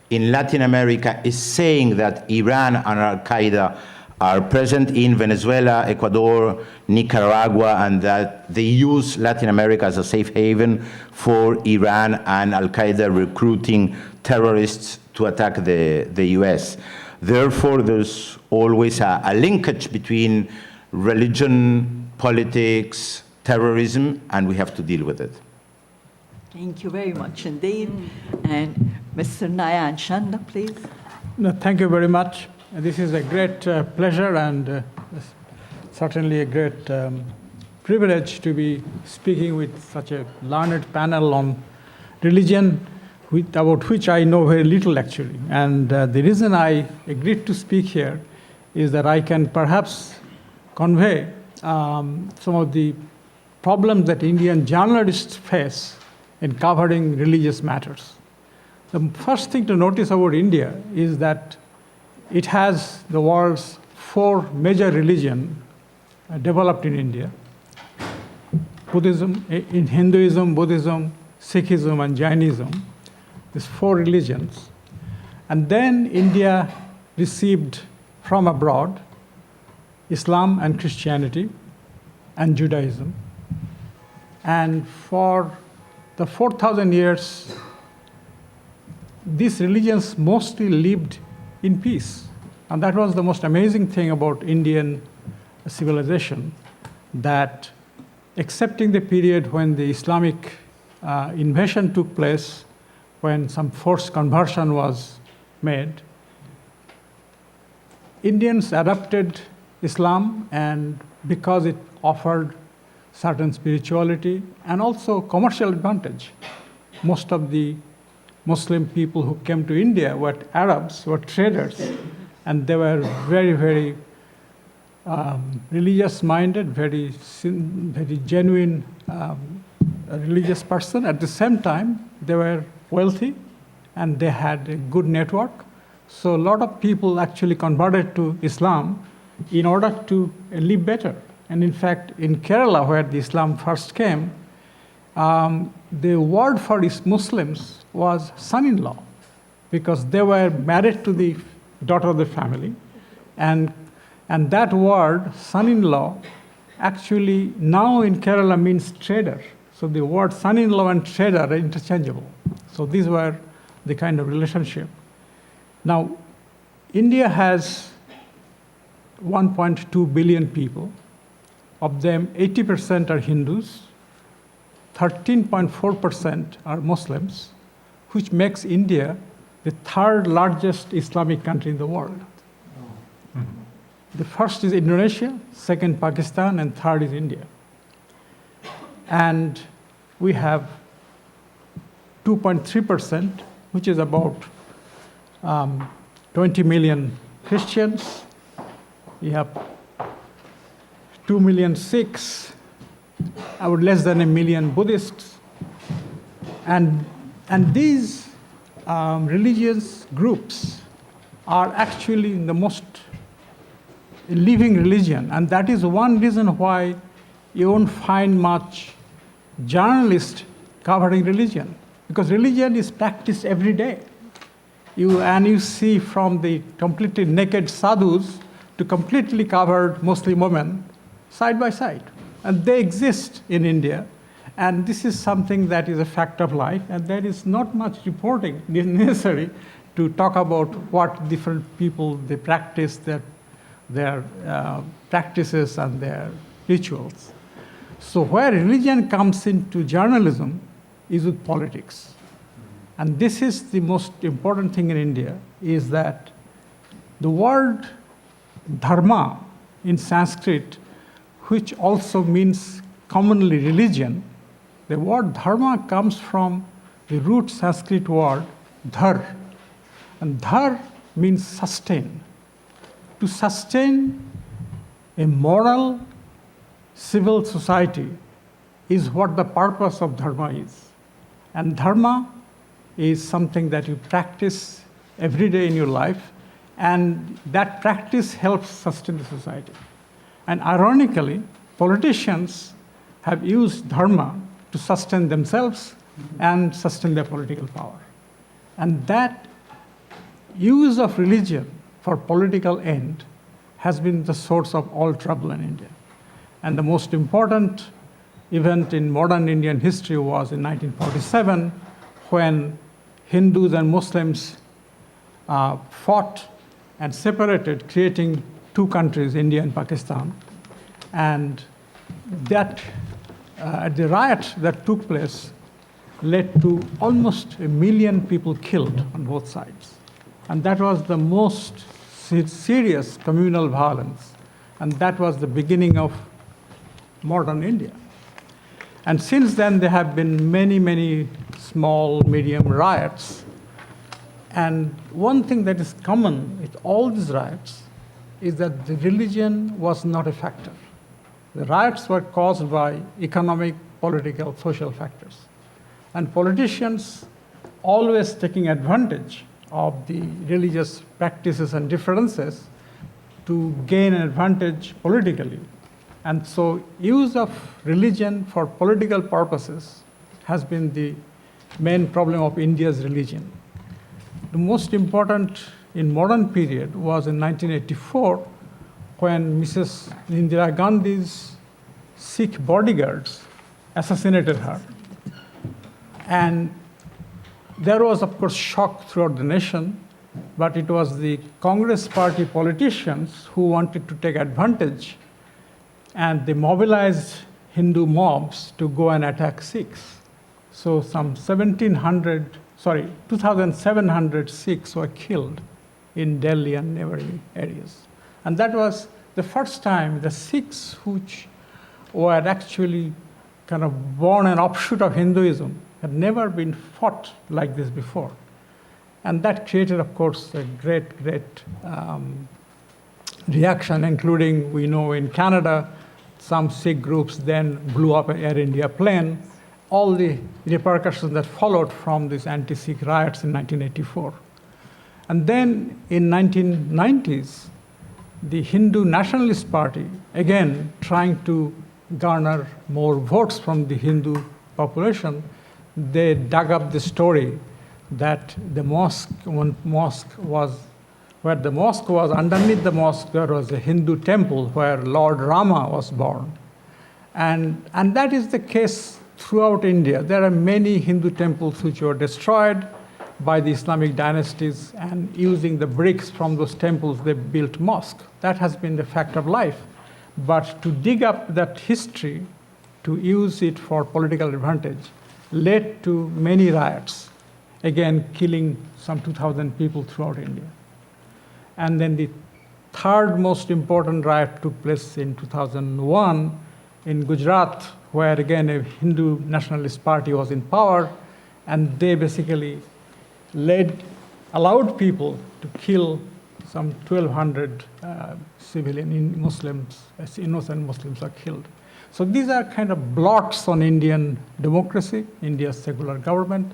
in Latin America is saying that Iran and Al-Qaeda are present in Venezuela, Ecuador, Nicaragua, and that they use Latin America as a safe haven for Iran and Al-Qaeda recruiting terrorists to attack the US. Therefore, there's always a linkage between religion, politics, terrorism, and we have to deal with it. Thank you very much indeed. And Mr. Nayan Chanda, please. No, thank you very much. This is a great pleasure and certainly a great privilege to be speaking with such a learned panel on religion, about which I know very little actually. And the reason I agreed to speak here is that I can perhaps convey some of the problems that Indian journalists face in covering religious matters. The first thing to notice about India is that it has the world's 4 major religions developed in India: Buddhism, in Hinduism, Buddhism, Sikhism, and Jainism. These 4 religions. And then India received from abroad Islam and Christianity and Judaism. And for the 4,000 years, these religions mostly lived in peace. And that was the most amazing thing about Indian civilization, that excepting the period when the Islamic invasion took place, when some forced conversion was made, Indians adopted Islam, and because it offered certain spirituality and also commercial advantage. Most of the Muslim people who came to India were Arabs, were traders, and they were very, very religious-minded, very genuine religious person. At the same time, they were wealthy, and they had a good network. So a lot of people actually converted to Islam in order to live better. And in fact, in Kerala, where the Islam first came, the word for these Muslims was son-in-law, because they were married to the daughter of the family. And that word, son-in-law, actually now in Kerala means trader. So the word son-in-law and trader are interchangeable. So these were the kind of relationship. Now, India has 1.2 billion people. Of them, 80% are Hindus, 13.4% are Muslims, which makes India the 3rd largest Islamic country in the world. The first is Indonesia, second Pakistan, and third is India. And we have 2.3%, which is about 20 million Christians. We have 2 million Sikhs, about less than 1 million Buddhists. And these religious groups are actually the most living religion. And that is one reason why you won't find much journalists covering religion, because religion is practiced every day. You see from the completely naked sadhus to completely covered Muslim women side by side. And they exist in India. And this is something that is a fact of life. And there is not much reporting necessary to talk about what different people, they practice, their practices and their rituals. So where religion comes into journalism is with politics. And this is the most important thing in India, is that The word dharma in Sanskrit, which also means commonly religion, the word dharma comes from the root Sanskrit word dhar. And dhar means sustain. To sustain a moral, civil society is what the purpose of dharma is. And dharma is something that you practice every day in your life, and that practice helps sustain the society. And ironically, politicians have used dharma to sustain themselves and sustain their political power. And that use of religion for political end has been the source of all trouble in India. And the most important event in modern Indian history was in 1947, when Hindus and Muslims fought and separated, creating two countries, India and Pakistan. And that the riot that took place led to almost 1 million people killed on both sides. And that was the most serious communal violence. And that was the beginning of modern India. And since then, there have been many, many small, medium riots. And one thing that is common with all these riots is that the religion was not a factor. The riots were caused by economic, political, social factors. And politicians always taking advantage of the religious practices and differences to gain an advantage politically. And so use of religion for political purposes has been the main problem of India's religion. The most important in modern period was in 1984, when Mrs. Indira Gandhi's Sikh bodyguards assassinated her. And there was, of course, shock throughout the nation, but it was the Congress party politicians who wanted to take advantage, and they mobilized Hindu mobs to go and attack Sikhs. So some 2,700 Sikhs were killed in Delhi and neighboring areas. And that was the first time the Sikhs, which were actually kind of born an offshoot of Hinduism, had never been fought like this before. And that created, of course, a great reaction, including, we know in Canada, some Sikh groups then blew up an Air India plane, all the repercussions that followed from these anti-Sikh riots in 1984. And then in 1990s, the Hindu Nationalist Party, again trying to garner more votes from the Hindu population, they dug up the story that the mosque, underneath the mosque, there was a Hindu temple where Lord Rama was born. And that is the case throughout India. There are many Hindu temples which were destroyed by the Islamic dynasties, and using the bricks from those temples, they built mosques. That has been the fact of life. But to dig up that history, to use it for political advantage, led to many riots, again killing some 2,000 people throughout India. And then the third most important riot took place in 2001 in Gujarat, where again a Hindu nationalist party was in power, and they basically allowed people to kill some 1,200 civilian Muslims, innocent Muslims are killed. So these are kind of blots on Indian democracy, India's secular government.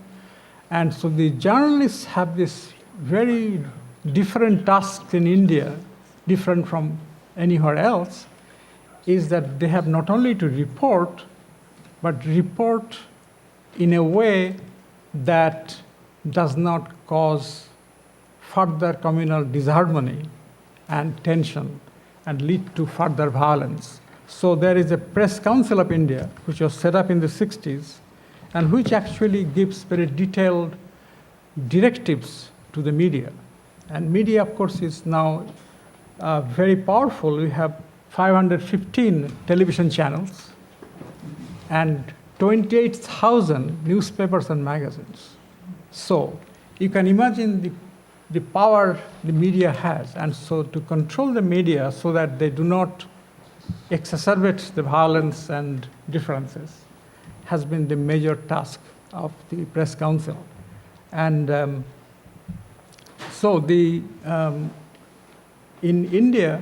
And so the journalists have this very different tasks in India, different from anywhere else, is that they have not only to report, but report in a way that does not cause further communal disharmony and tension and lead to further violence. So there is a Press Council of India, which was set up in the 60s, and which actually gives very detailed directives to the media. And media, of course, is now very powerful. We have 515 television channels and 28,000 newspapers and magazines. So you can imagine the the power the media has. And so to control the media so that they do not exacerbate the violence and differences has been the major task of the Press Council. And so in India,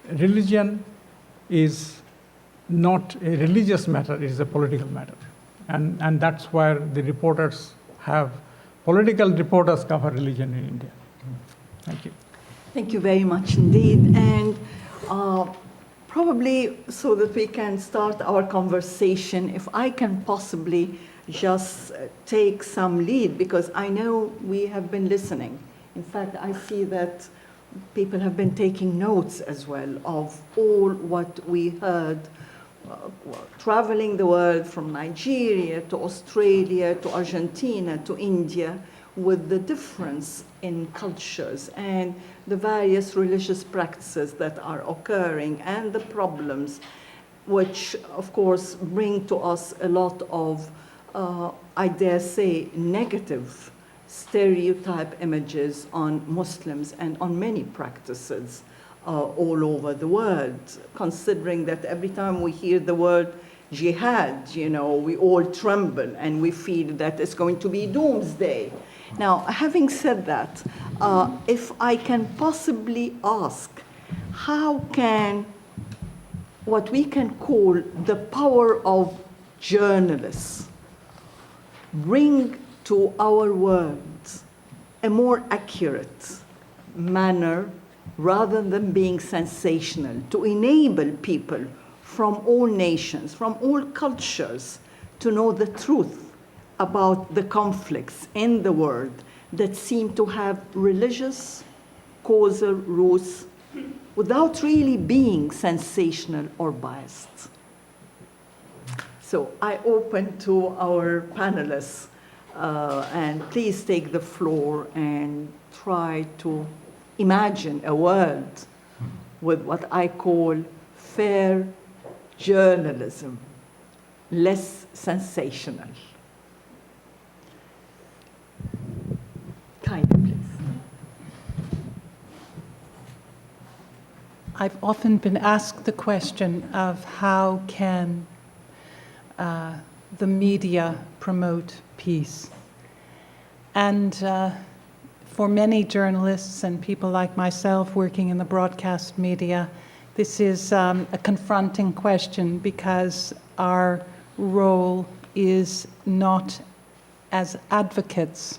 religion is not a religious matter, it is a political matter. And that's where the reporters have, political reporters cover religion in India. Thank you. Thank you very much indeed. And probably so that we can start our conversation, if I can possibly just take some lead, because I know we have been listening. In fact, I see that people have been taking notes as well of all what we heard, traveling the world from Nigeria to Australia to Argentina to India, with the difference in cultures and the various religious practices that are occurring and the problems, which of course bring to us a lot of, I dare say, negative stereotype images on Muslims and on many practices all over the world, considering that every time we hear the word jihad, you know, we all tremble and we feel that it's going to be doomsday. Now, having said that, if I can possibly ask, how can what we can call the power of journalists bring to our words a more accurate manner rather than being sensational, to enable people from all nations, from all cultures, to know the truth about the conflicts in the world that seem to have religious causal roots without really being sensational or biased. So I open to our panelists, and please take the floor and try to imagine a world with what I call fair journalism, less sensational. Kindly, please. I've often been asked the question of how can the media promote peace. And for many journalists and people like myself working in the broadcast media, this is a confronting question, because our role is not as advocates.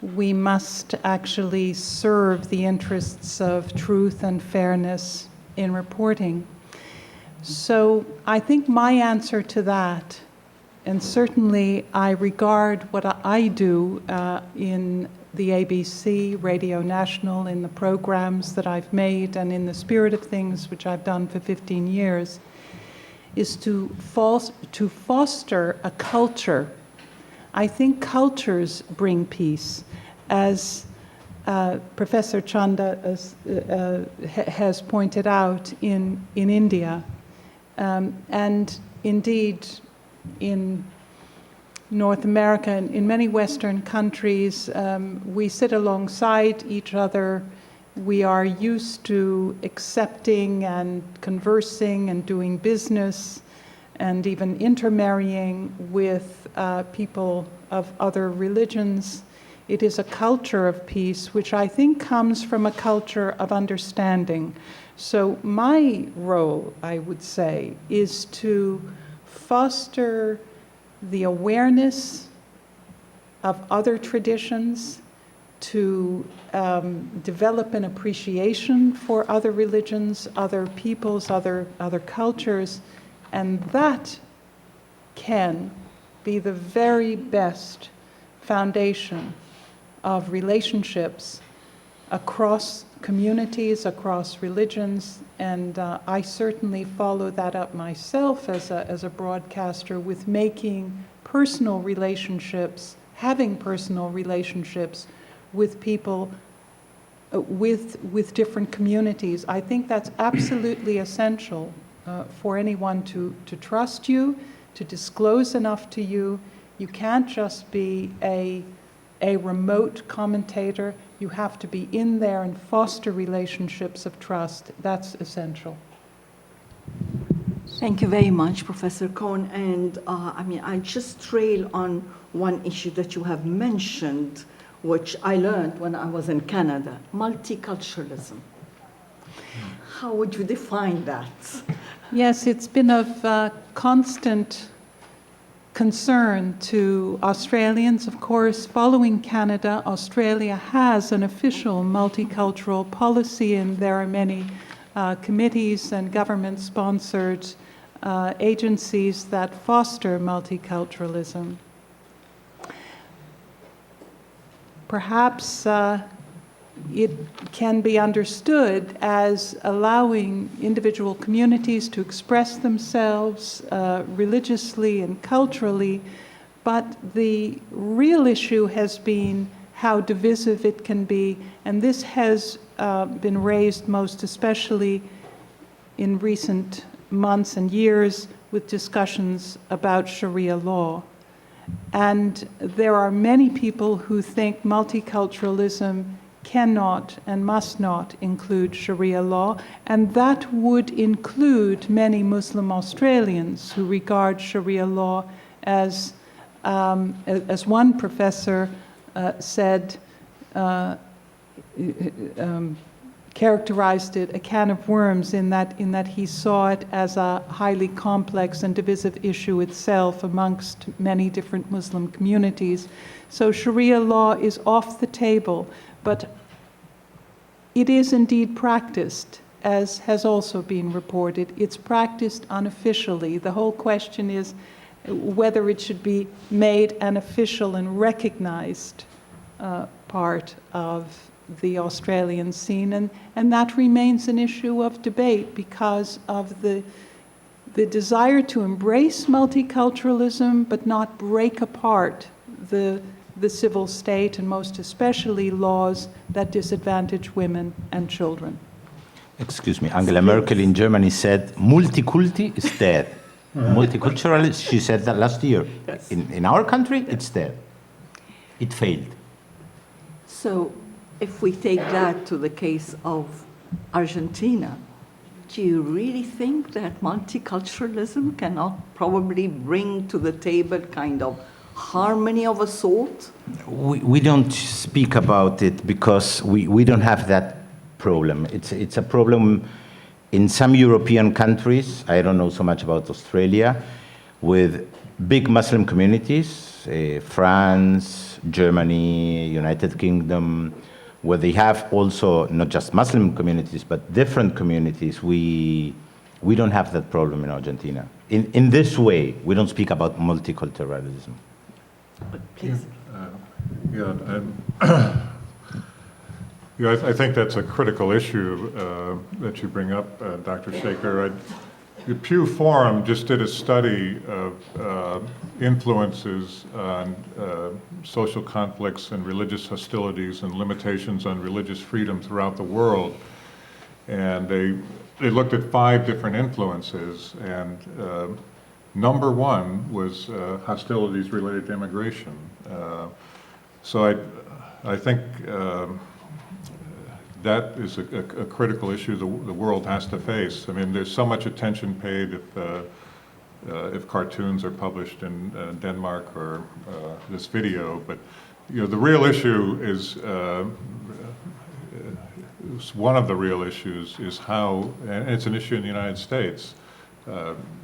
We must actually serve the interests of truth and fairness in reporting. So I think my answer to that, and certainly I regard what I do in the ABC, Radio National, in the programs that I've made, and in the spirit of things, which I've done for 15 years, is to foster a culture. I think cultures bring peace. As Professor Chanda has pointed out in India, and indeed in North America and in many Western countries, we sit alongside each other. We are used to accepting and conversing and doing business and even intermarrying with people of other religions. It is a culture of peace, which I think comes from a culture of understanding. So my role, I would say, is to foster the awareness of other traditions, to develop an appreciation for other religions, other peoples, other cultures, and that can be the very best foundation of relationships across communities, across religions, and I certainly follow that up myself as a broadcaster with making personal relationships, having personal relationships with people, with different communities. I think that's absolutely essential for anyone to trust you, to disclose enough to you. You can't just be a a remote commentator. You have to be in there and foster relationships of trust. That's essential. Thank you very much, Professor Kohn. And I just trail on one issue that you have mentioned, which I learned when I was in Canada, multiculturalism. How would you define that? Yes, it's been of constant concern to Australians. Of course, following Canada, Australia has an official multicultural policy, and there are many committees and government-sponsored agencies that foster multiculturalism. Perhaps it can be understood as allowing individual communities to express themselves religiously and culturally, but the real issue has been how divisive it can be, and this has been raised most especially in recent months and years with discussions about Sharia law. And there are many people who think multiculturalism cannot and must not include Sharia law, and that would include many Muslim Australians who regard Sharia law as one professor said, characterized it a can of worms in that he saw it as a highly complex and divisive issue itself amongst many different Muslim communities. So Sharia law is off the table, but it is indeed practiced, as has also been reported. It's practiced unofficially. The whole question is whether it should be made an official and recognized part of the Australian scene, and that remains an issue of debate because of the desire to embrace multiculturalism but not break apart the civil state, and most especially laws that disadvantage women and children. Excuse me, Angela Merkel in Germany said, multiculti is dead. Multicultural, she said that last year. Yes. In our country, it's dead. It failed. So if we take that to the case of Argentina, do you really think that multiculturalism cannot probably bring to the table kind of harmony of a sort? We don't speak about it because we don't have that problem. It's a problem in some European countries, I don't know so much about Australia, with big Muslim communities, France, Germany, United Kingdom, where they have also not just Muslim communities, but different communities. We don't have that problem in Argentina. In this way, we don't speak about multiculturalism. Please. I think that's a critical issue that you bring up, Dr. Shaker. The Pew Forum just did a study of influences on social conflicts and religious hostilities and limitations on religious freedom throughout the world. And they looked at 5 different influences, and number 1 was hostilities related to immigration. So I think that is a critical issue the world has to face. I mean, there's so much attention paid if cartoons are published in Denmark or this video, but the real issue is one of the real issues is how, and it's an issue in the United States,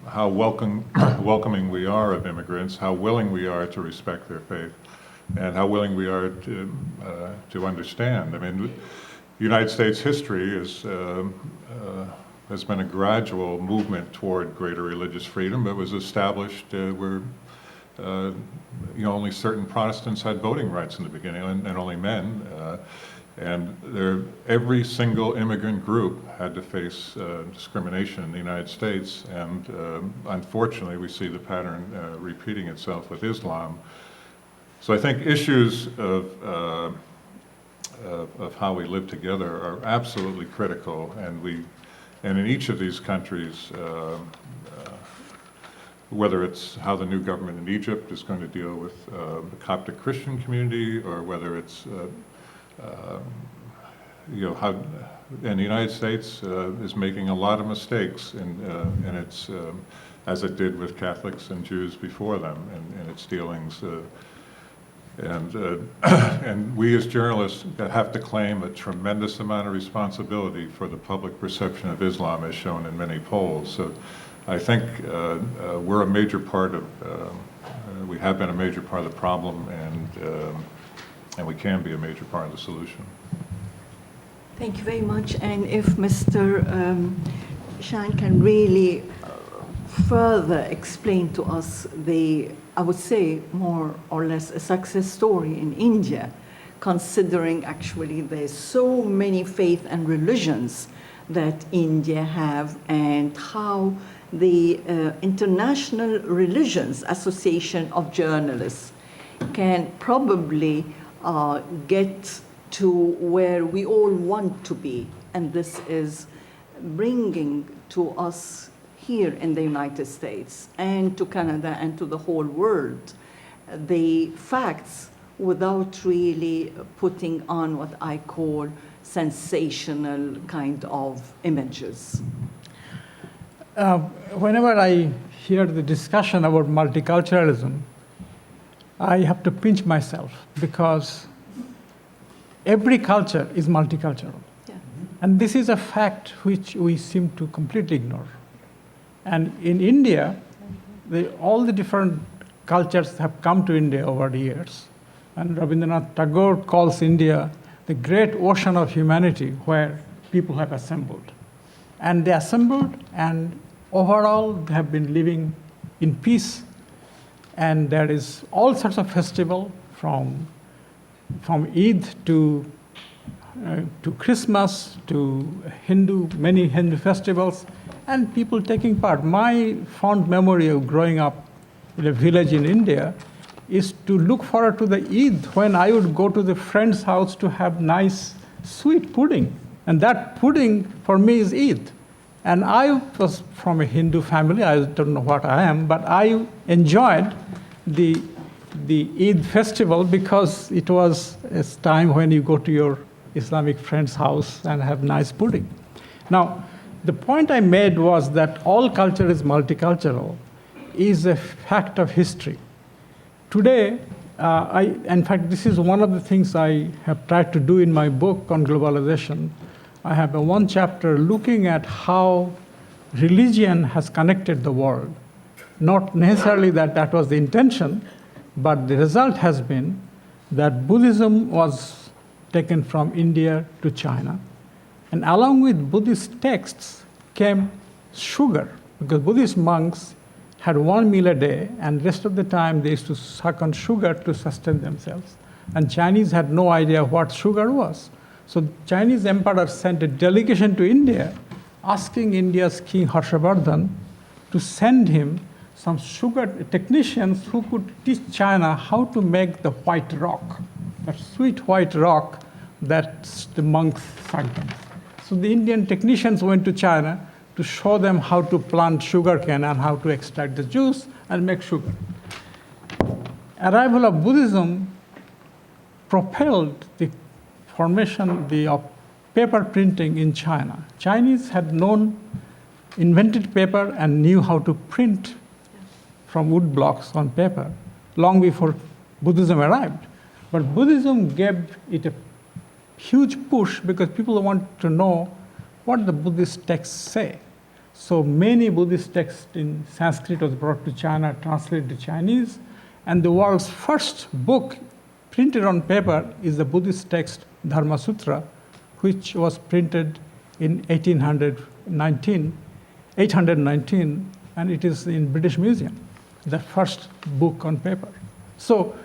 how welcoming we are of immigrants, how willing we are to respect their faith, and how willing we are to understand. I mean, United States history has been a gradual movement toward greater religious freedom, but was established where only certain Protestants had voting rights in the beginning, and only men. And every single immigrant group had to face discrimination in the United States, and unfortunately we see the pattern repeating itself with Islam. So I think issues of how we live together are absolutely critical, and in each of these countries whether it's how the new government in Egypt is going to deal with the Coptic Christian community, or whether it's how, and the United States is making a lot of mistakes in its, as it did with Catholics and Jews before them, in its dealings. And we as journalists have to claim a tremendous amount of responsibility for the public perception of Islam, as shown in many polls. So I think we're a major part of, we have been a major part of the problem, and we can be a major part of the solution. Thank you very much. And if Mr. Shan can really further explain to us the, I would say, more or less a success story in India, considering actually there's so many faith and religions that India have, and how the International Religions Association of Journalists can probably get to where we all want to be. And this is bringing to us here in the United States and to Canada and to the whole world the facts without really putting on what I call sensational kind of images. Whenever I hear the discussion about multiculturalism, I have to pinch myself, because every culture is multicultural. Yeah. And this is a fact which we seem to completely ignore. And in India, all the different cultures have come to India over the years. And Rabindranath Tagore calls India the great ocean of humanity where people have assembled. And they assembled, and overall they have been living in peace. And there is all sorts of festival, from Eid to Christmas to many Hindu festivals, and people taking part. My fond memory of growing up in a village in India is to look forward to the Eid, when I would go to the friend's house to have nice sweet pudding. And that pudding for me is Eid. And I was from a Hindu family, I don't know what I am, but I enjoyed the Eid festival because it was a time when you go to your Islamic friend's house and have nice pudding. Now, the point I made was that all culture is multicultural is a fact of history. Today, in fact, this is one of the things I have tried to do in my book on globalization. I have one chapter looking at how religion has connected the world. Not necessarily that was the intention, but the result has been that Buddhism was taken from India to China. And along with Buddhist texts came sugar, because Buddhist monks had one meal a day, and rest of the time they used to suck on sugar to sustain themselves. And Chinese had no idea what sugar was. So Chinese emperor sent a delegation to India asking India's King Harshavardhan to send him some sugar technicians who could teach China how to make the white rock, that sweet white rock that the monks sucked on. So the Indian technicians went to China to show them how to plant sugarcane and how to extract the juice and make sugar. Arrival of Buddhism propelled the formation of paper printing in China. Chinese had invented paper and knew how to print from wood blocks on paper long before Buddhism arrived. But Buddhism gave it a huge push because people want to know what the Buddhist texts say. So many Buddhist texts in Sanskrit was brought to China, translated to Chinese, and the world's first book printed on paper is the Buddhist text Dharma Sutra, which was printed in 819, and it is in British Museum, the first book on paper. So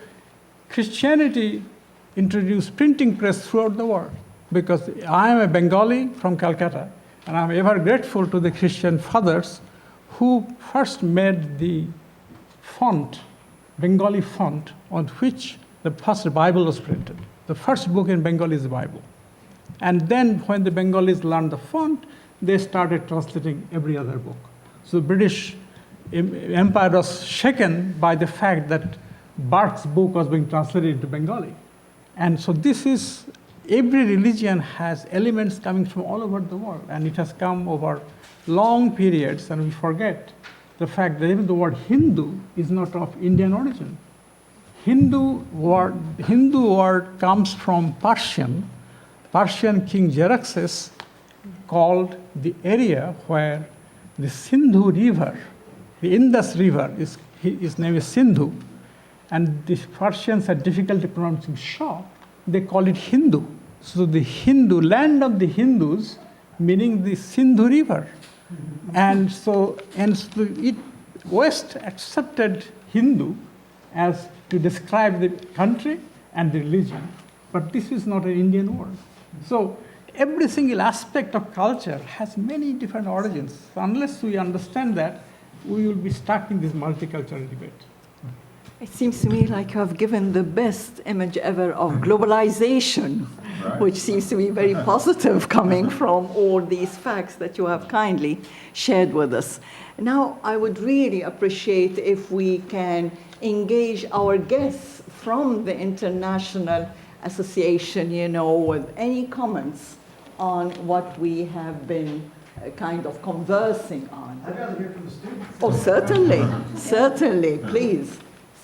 Christianity introduced printing press throughout the world, because I am a Bengali from Calcutta, and I'm ever grateful to the Christian fathers who first made the font, Bengali font, on which the first Bible was printed. The first book in Bengali is the Bible. And then when the Bengalis learned the font, they started translating every other book. So the British empire was shaken by the fact that Barth's book was being translated into Bengali. And so this is, every religion has elements coming from all over the world, and it has come over long periods, and we forget the fact that even the word Hindu is not of Indian origin. Hindu word comes from Persian. Persian King Xerxes called the area where the Sindhu River, the Indus River, his name is Sindhu, and the Persians had difficulty pronouncing Shah, they call it Hindu. So the Hindu, land of the Hindus, meaning the Sindhu River. And so West accepted Hindu as to describe the country and the religion, but this is not an Indian word. So every single aspect of culture has many different origins. So unless we understand that, we will be stuck in this multicultural debate. It seems to me like you have given the best image ever of globalization, Right. which seems to be very positive coming from all these facts that you have kindly shared with us. Now, I would really appreciate if we can engage our guests from the International Association, with any comments on what we have been kind of conversing on. I'd rather hear from the students. Oh, certainly, please.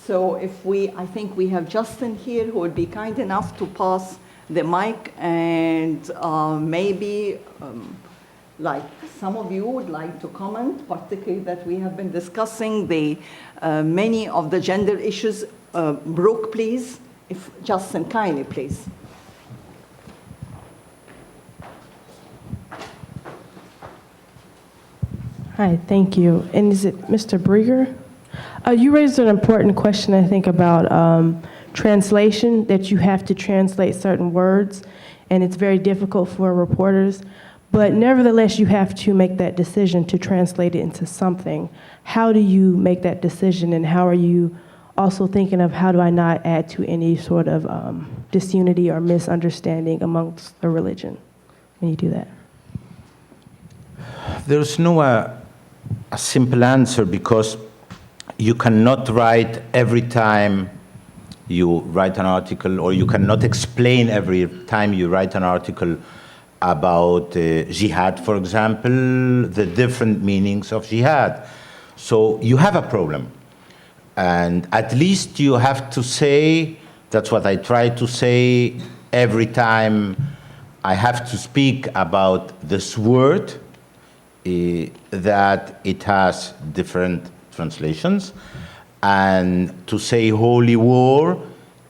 So I think we have Justin here who would be kind enough to pass the mic, and maybe like some of you would like to comment, particularly that we have been discussing the many of the gender issues. Brooke, please. If Justin, kindly, please. Hi, thank you. And is it Mr. Brieger? You raised an important question, I think, about translation, that you have to translate certain words, and it's very difficult for reporters. But nevertheless, you have to make that decision to translate it into something. How do you make that decision, and how are you also thinking of how do I not add to any sort of disunity or misunderstanding amongst a religion when you do that? There's no a simple answer, because you cannot write every time you write an article, or you cannot explain every time you write an article about jihad, for example, the different meanings of jihad. So you have a problem. And at least you have to say, that's what I try to say every time I have to speak about this word, that it has different translations, and to say holy war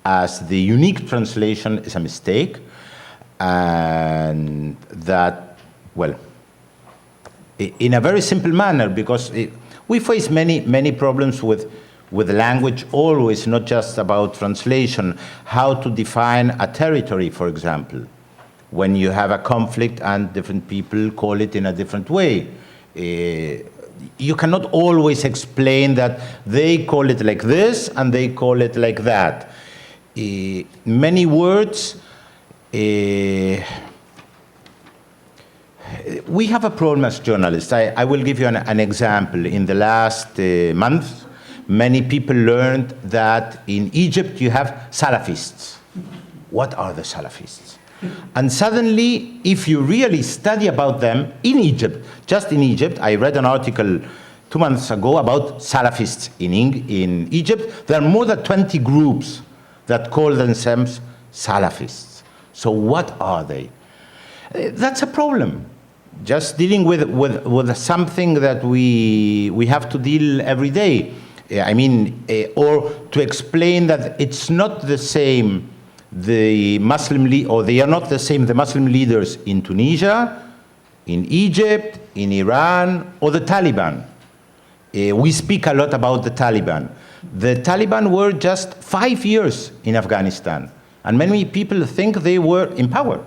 as the unique translation is a mistake, and that, well, in a very simple manner, because we face many problems with language always, not just about translation, how to define a territory, for example, when you have a conflict and different people call it in a different way. You cannot always explain that they call it like this and they call it like that. Many words, we have a problem as journalists. I will give you an example. In the last month, many people learned that in Egypt you have Salafists. What are the Salafists? And suddenly, if you really study about them in Egypt, just in Egypt, I read an article 2 months ago about Salafists in Egypt. There are more than 20 groups that call themselves Salafists. So what are they? That's a problem. Just dealing with something that we have to deal every day. I mean, or to explain that it's not the same, the they are not the same, the Muslim leaders in Tunisia, in Egypt, in Iran, or the Taliban. We speak a lot about the Taliban. The Taliban were just 5 years in Afghanistan, and many people think they were in power.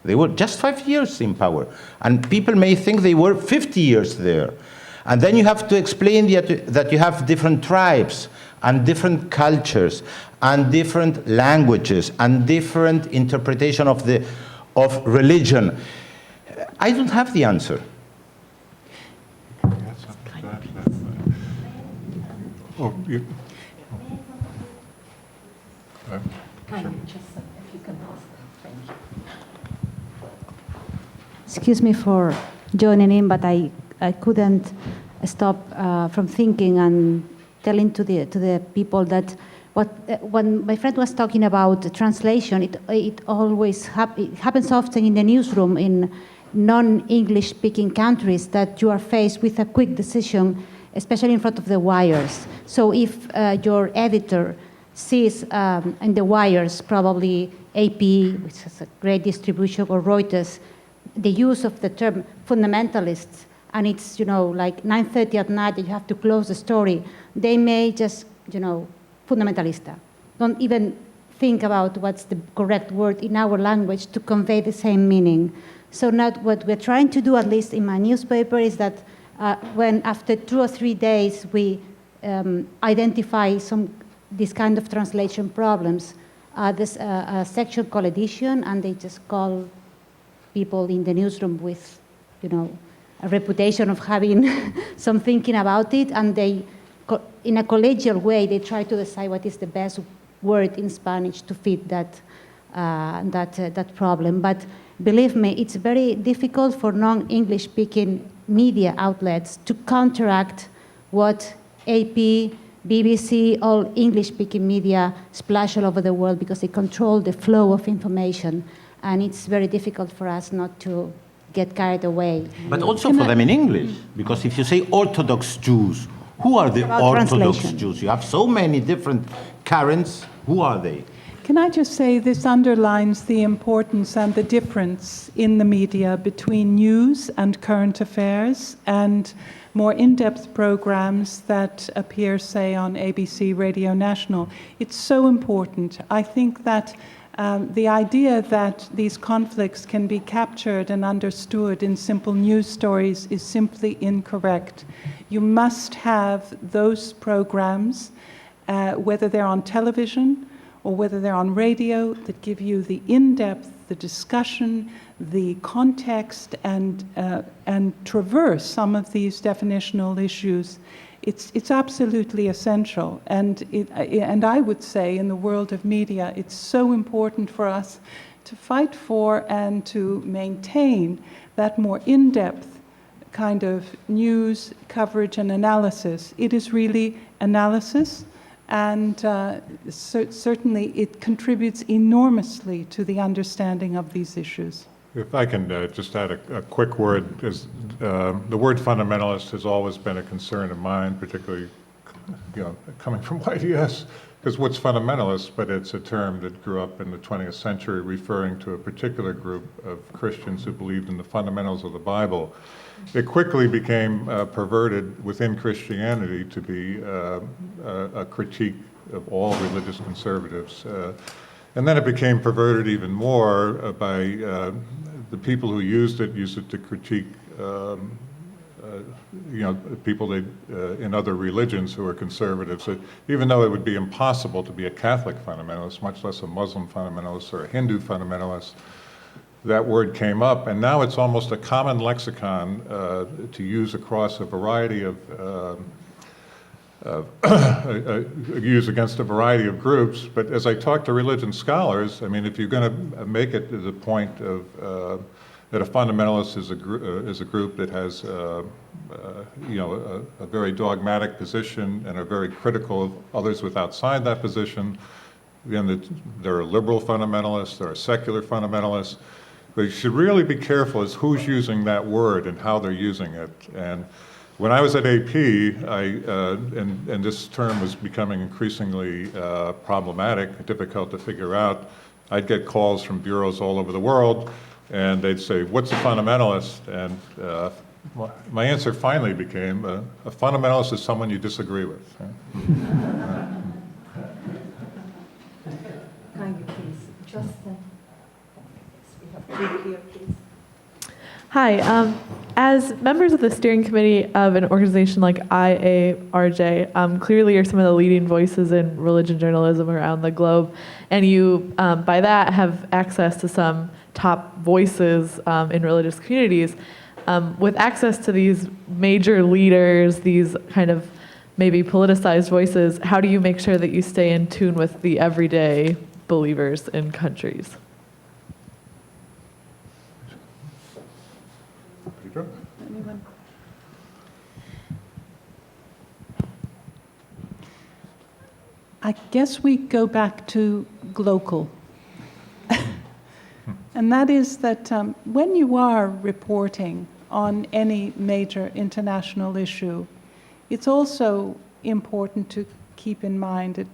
They were just 5 years in power, and people may think they were 50 years there. And then you have to explain that you have different tribes and different cultures and different languages and different interpretation of religion. I don't have the answer. Sure. Excuse me for joining in, but I couldn't stop from thinking and telling to the people that when my friend was talking about the translation, it always it happens often in the newsroom in non-English speaking countries that you are faced with a quick decision, especially in front of the wires. So if your editor sees in the wires, probably AP, which has a great distribution, or Reuters, the use of the term fundamentalists, and it's, like 9:30 at night, you have to close the story, they may just, fundamentalista. Don't even think about what's the correct word in our language to convey the same meaning. So now what we're trying to do, at least in my newspaper, is that when after 2 or 3 days we identify this kind of translation problems, there's a section called edition, and they just call people in the newsroom with, a reputation of having some thinking about it, and they, in a collegial way, they try to decide what is the best word in Spanish to fit that problem. But believe me, it's very difficult for non-English speaking media outlets to counteract what AP, BBC, all English speaking media splash all over the world, because they control the flow of information. And it's very difficult for us not to get carried away. But also for them in English, because if you say Orthodox Jews, who are the Orthodox Jews? You have so many different currents. Who are they? Can I just say this underlines the importance and the difference in the media between news and current affairs and more in-depth programs that appear, say, on ABC Radio National. It's so important. I think that the idea that these conflicts can be captured and understood in simple news stories is simply incorrect. You must have those programs, whether they're on television or whether they're on radio, that give you the in-depth, the discussion, the context, and traverse some of these definitional issues. It's absolutely essential, and I would say in the world of media, it's so important for us to fight for and to maintain that more in-depth kind of news coverage and analysis. It is really analysis, and certainly it contributes enormously to the understanding of these issues. If I can just add a quick word, because the word fundamentalist has always been a concern of mine, particularly coming from YDS, because what's fundamentalist? But it's a term that grew up in the 20th century referring to a particular group of Christians who believed in the fundamentals of the Bible. It quickly became perverted within Christianity to be a critique of all religious conservatives. And then it became perverted even more by the people who used it to critique, people in other religions who are conservatives. So even though it would be impossible to be a Catholic fundamentalist, much less a Muslim fundamentalist or a Hindu fundamentalist, that word came up, and now it's almost a common lexicon to use across a variety of used against a variety of groups. But as I talk to religion scholars, I mean, if you're going to make it to the point of that a fundamentalist is a group that has a very dogmatic position and are very critical of others with outside that position, then there are liberal fundamentalists, there are secular fundamentalists. But you should really be careful as who's using that word and how they're using it. And when I was at AP, and this term was becoming increasingly problematic, difficult to figure out, I'd get calls from bureaus all over the world, and they'd say, "What's a fundamentalist?" And my answer finally became, a fundamentalist is someone you disagree with. Kind of, please. Just we have here, please. Hi. As members of the steering committee of an organization like IARJ, clearly you're some of the leading voices in religion journalism around the globe, and you, by that, have access to some top voices in religious communities. With access to these major leaders, these kind of maybe politicized voices, how do you make sure that you stay in tune with the everyday believers in countries? Pedro? I guess we go back to global. And that is that when you are reporting on any major international issue, it's also important to keep in mind that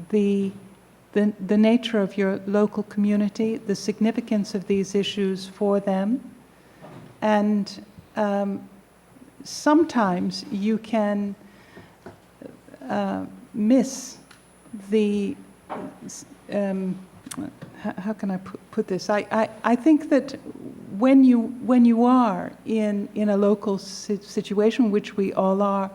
the nature of your local community, the significance of these issues for them, and sometimes you can miss the how can I put this? I think that when you are in a local situation, which we all are,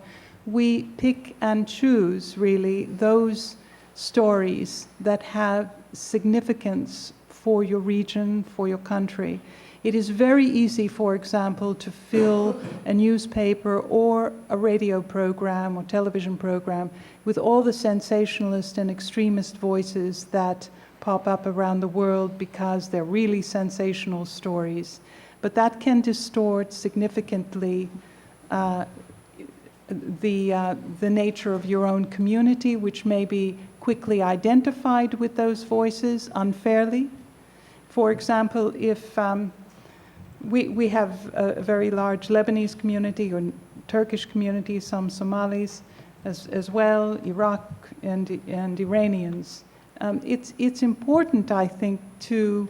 we pick and choose really those stories that have significance for your region, for your country. It is very easy, for example, to fill a newspaper or a radio program or television program with all the sensationalist and extremist voices that pop up around the world because they're really sensational stories. But that can distort significantly the nature of your own community, which may be quickly identified with those voices unfairly. For example, if we have a very large Lebanese community or Turkish community, some Somalis as well, Iraq and Iranians. It's important, I think, to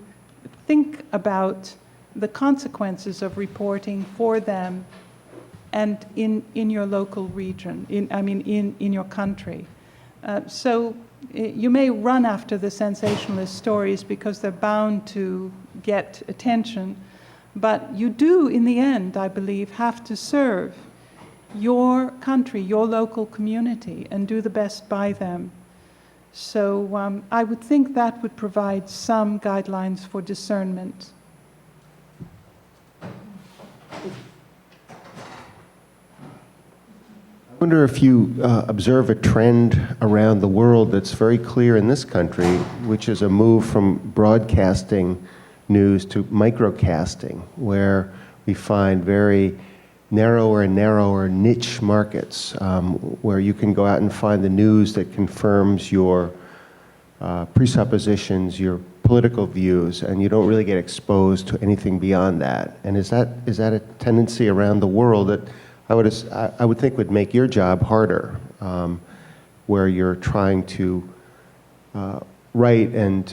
think about the consequences of reporting for them and in your local region, in your country. So you may run after the sensationalist stories because they're bound to get attention, but you do, in the end, I believe, have to serve your country, your local community, and do the best by them. So I would think that would provide some guidelines for discernment. I wonder if you observe a trend around the world that's very clear in this country, which is a move from broadcasting news to microcasting, where we find very narrower and narrower niche markets where you can go out and find the news that confirms your presuppositions, your political views, and you don't really get exposed to anything beyond that. And is that a tendency around the world that I would think would make your job harder, where you're trying to write and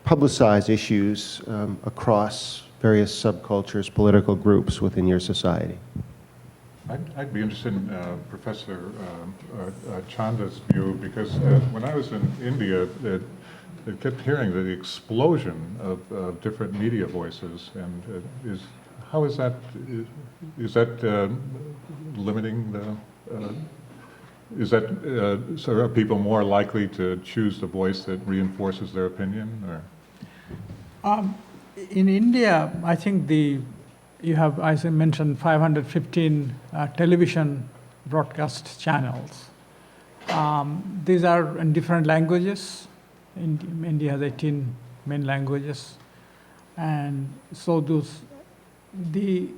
publicize issues across various subcultures, political groups within your society? I'd be interested in Professor Chanda's view, because when I was in India, I kept hearing the explosion of different media voices, and how is that limiting the? So are people more likely to choose the voice that reinforces their opinion, or? In India, I think you have, as I mentioned, 515 television broadcast channels. These are in different languages. India has 18 main languages. And so the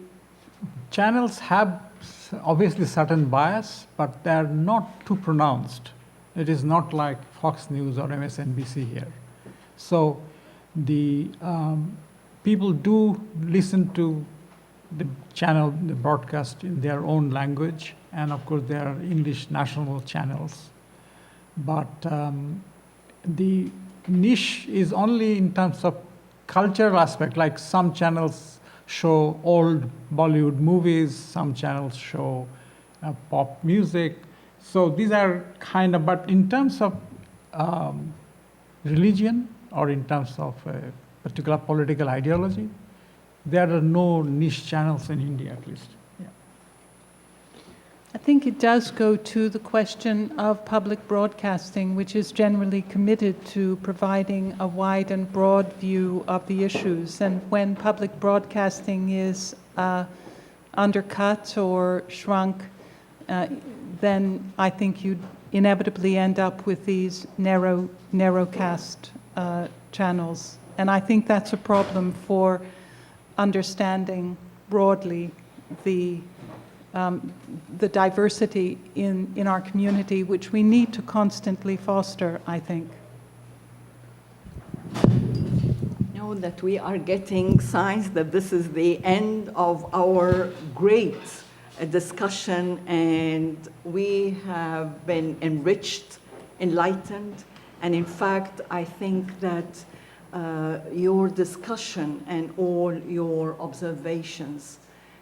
channels have obviously certain bias, but they are not too pronounced. It is not like Fox News or MSNBC here. So the people do listen to the channel, the broadcast in their own language, and of course there are English national channels. But the niche is only in terms of cultural aspect, like some channels show old Bollywood movies, some channels show pop music. So these are kind of, but in terms of religion or in terms of a particular political ideology, there are no niche channels in India, at least. Yeah. I think it does go to the question of public broadcasting, which is generally committed to providing a wide and broad view of the issues. And when public broadcasting is undercut or shrunk, then I think you'd inevitably end up with these narrowcast channels. And I think that's a problem for understanding broadly the diversity in our community, which we need to constantly foster, I think. Know that we are getting signs that this is the end of our great discussion, and we have been enriched, enlightened, and in fact, I think that your discussion and all your observations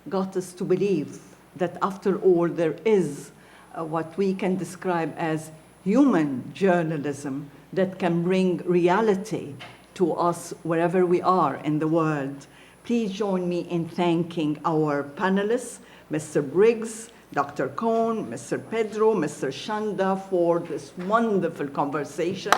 got us to believe that after all, there is what we can describe as human journalism that can bring reality to us wherever we are in the world. Please join me in thanking our panelists, Mr. Briggs, Dr. Kohn, Mr. Pedro, Mr. Chanda, for this wonderful conversation.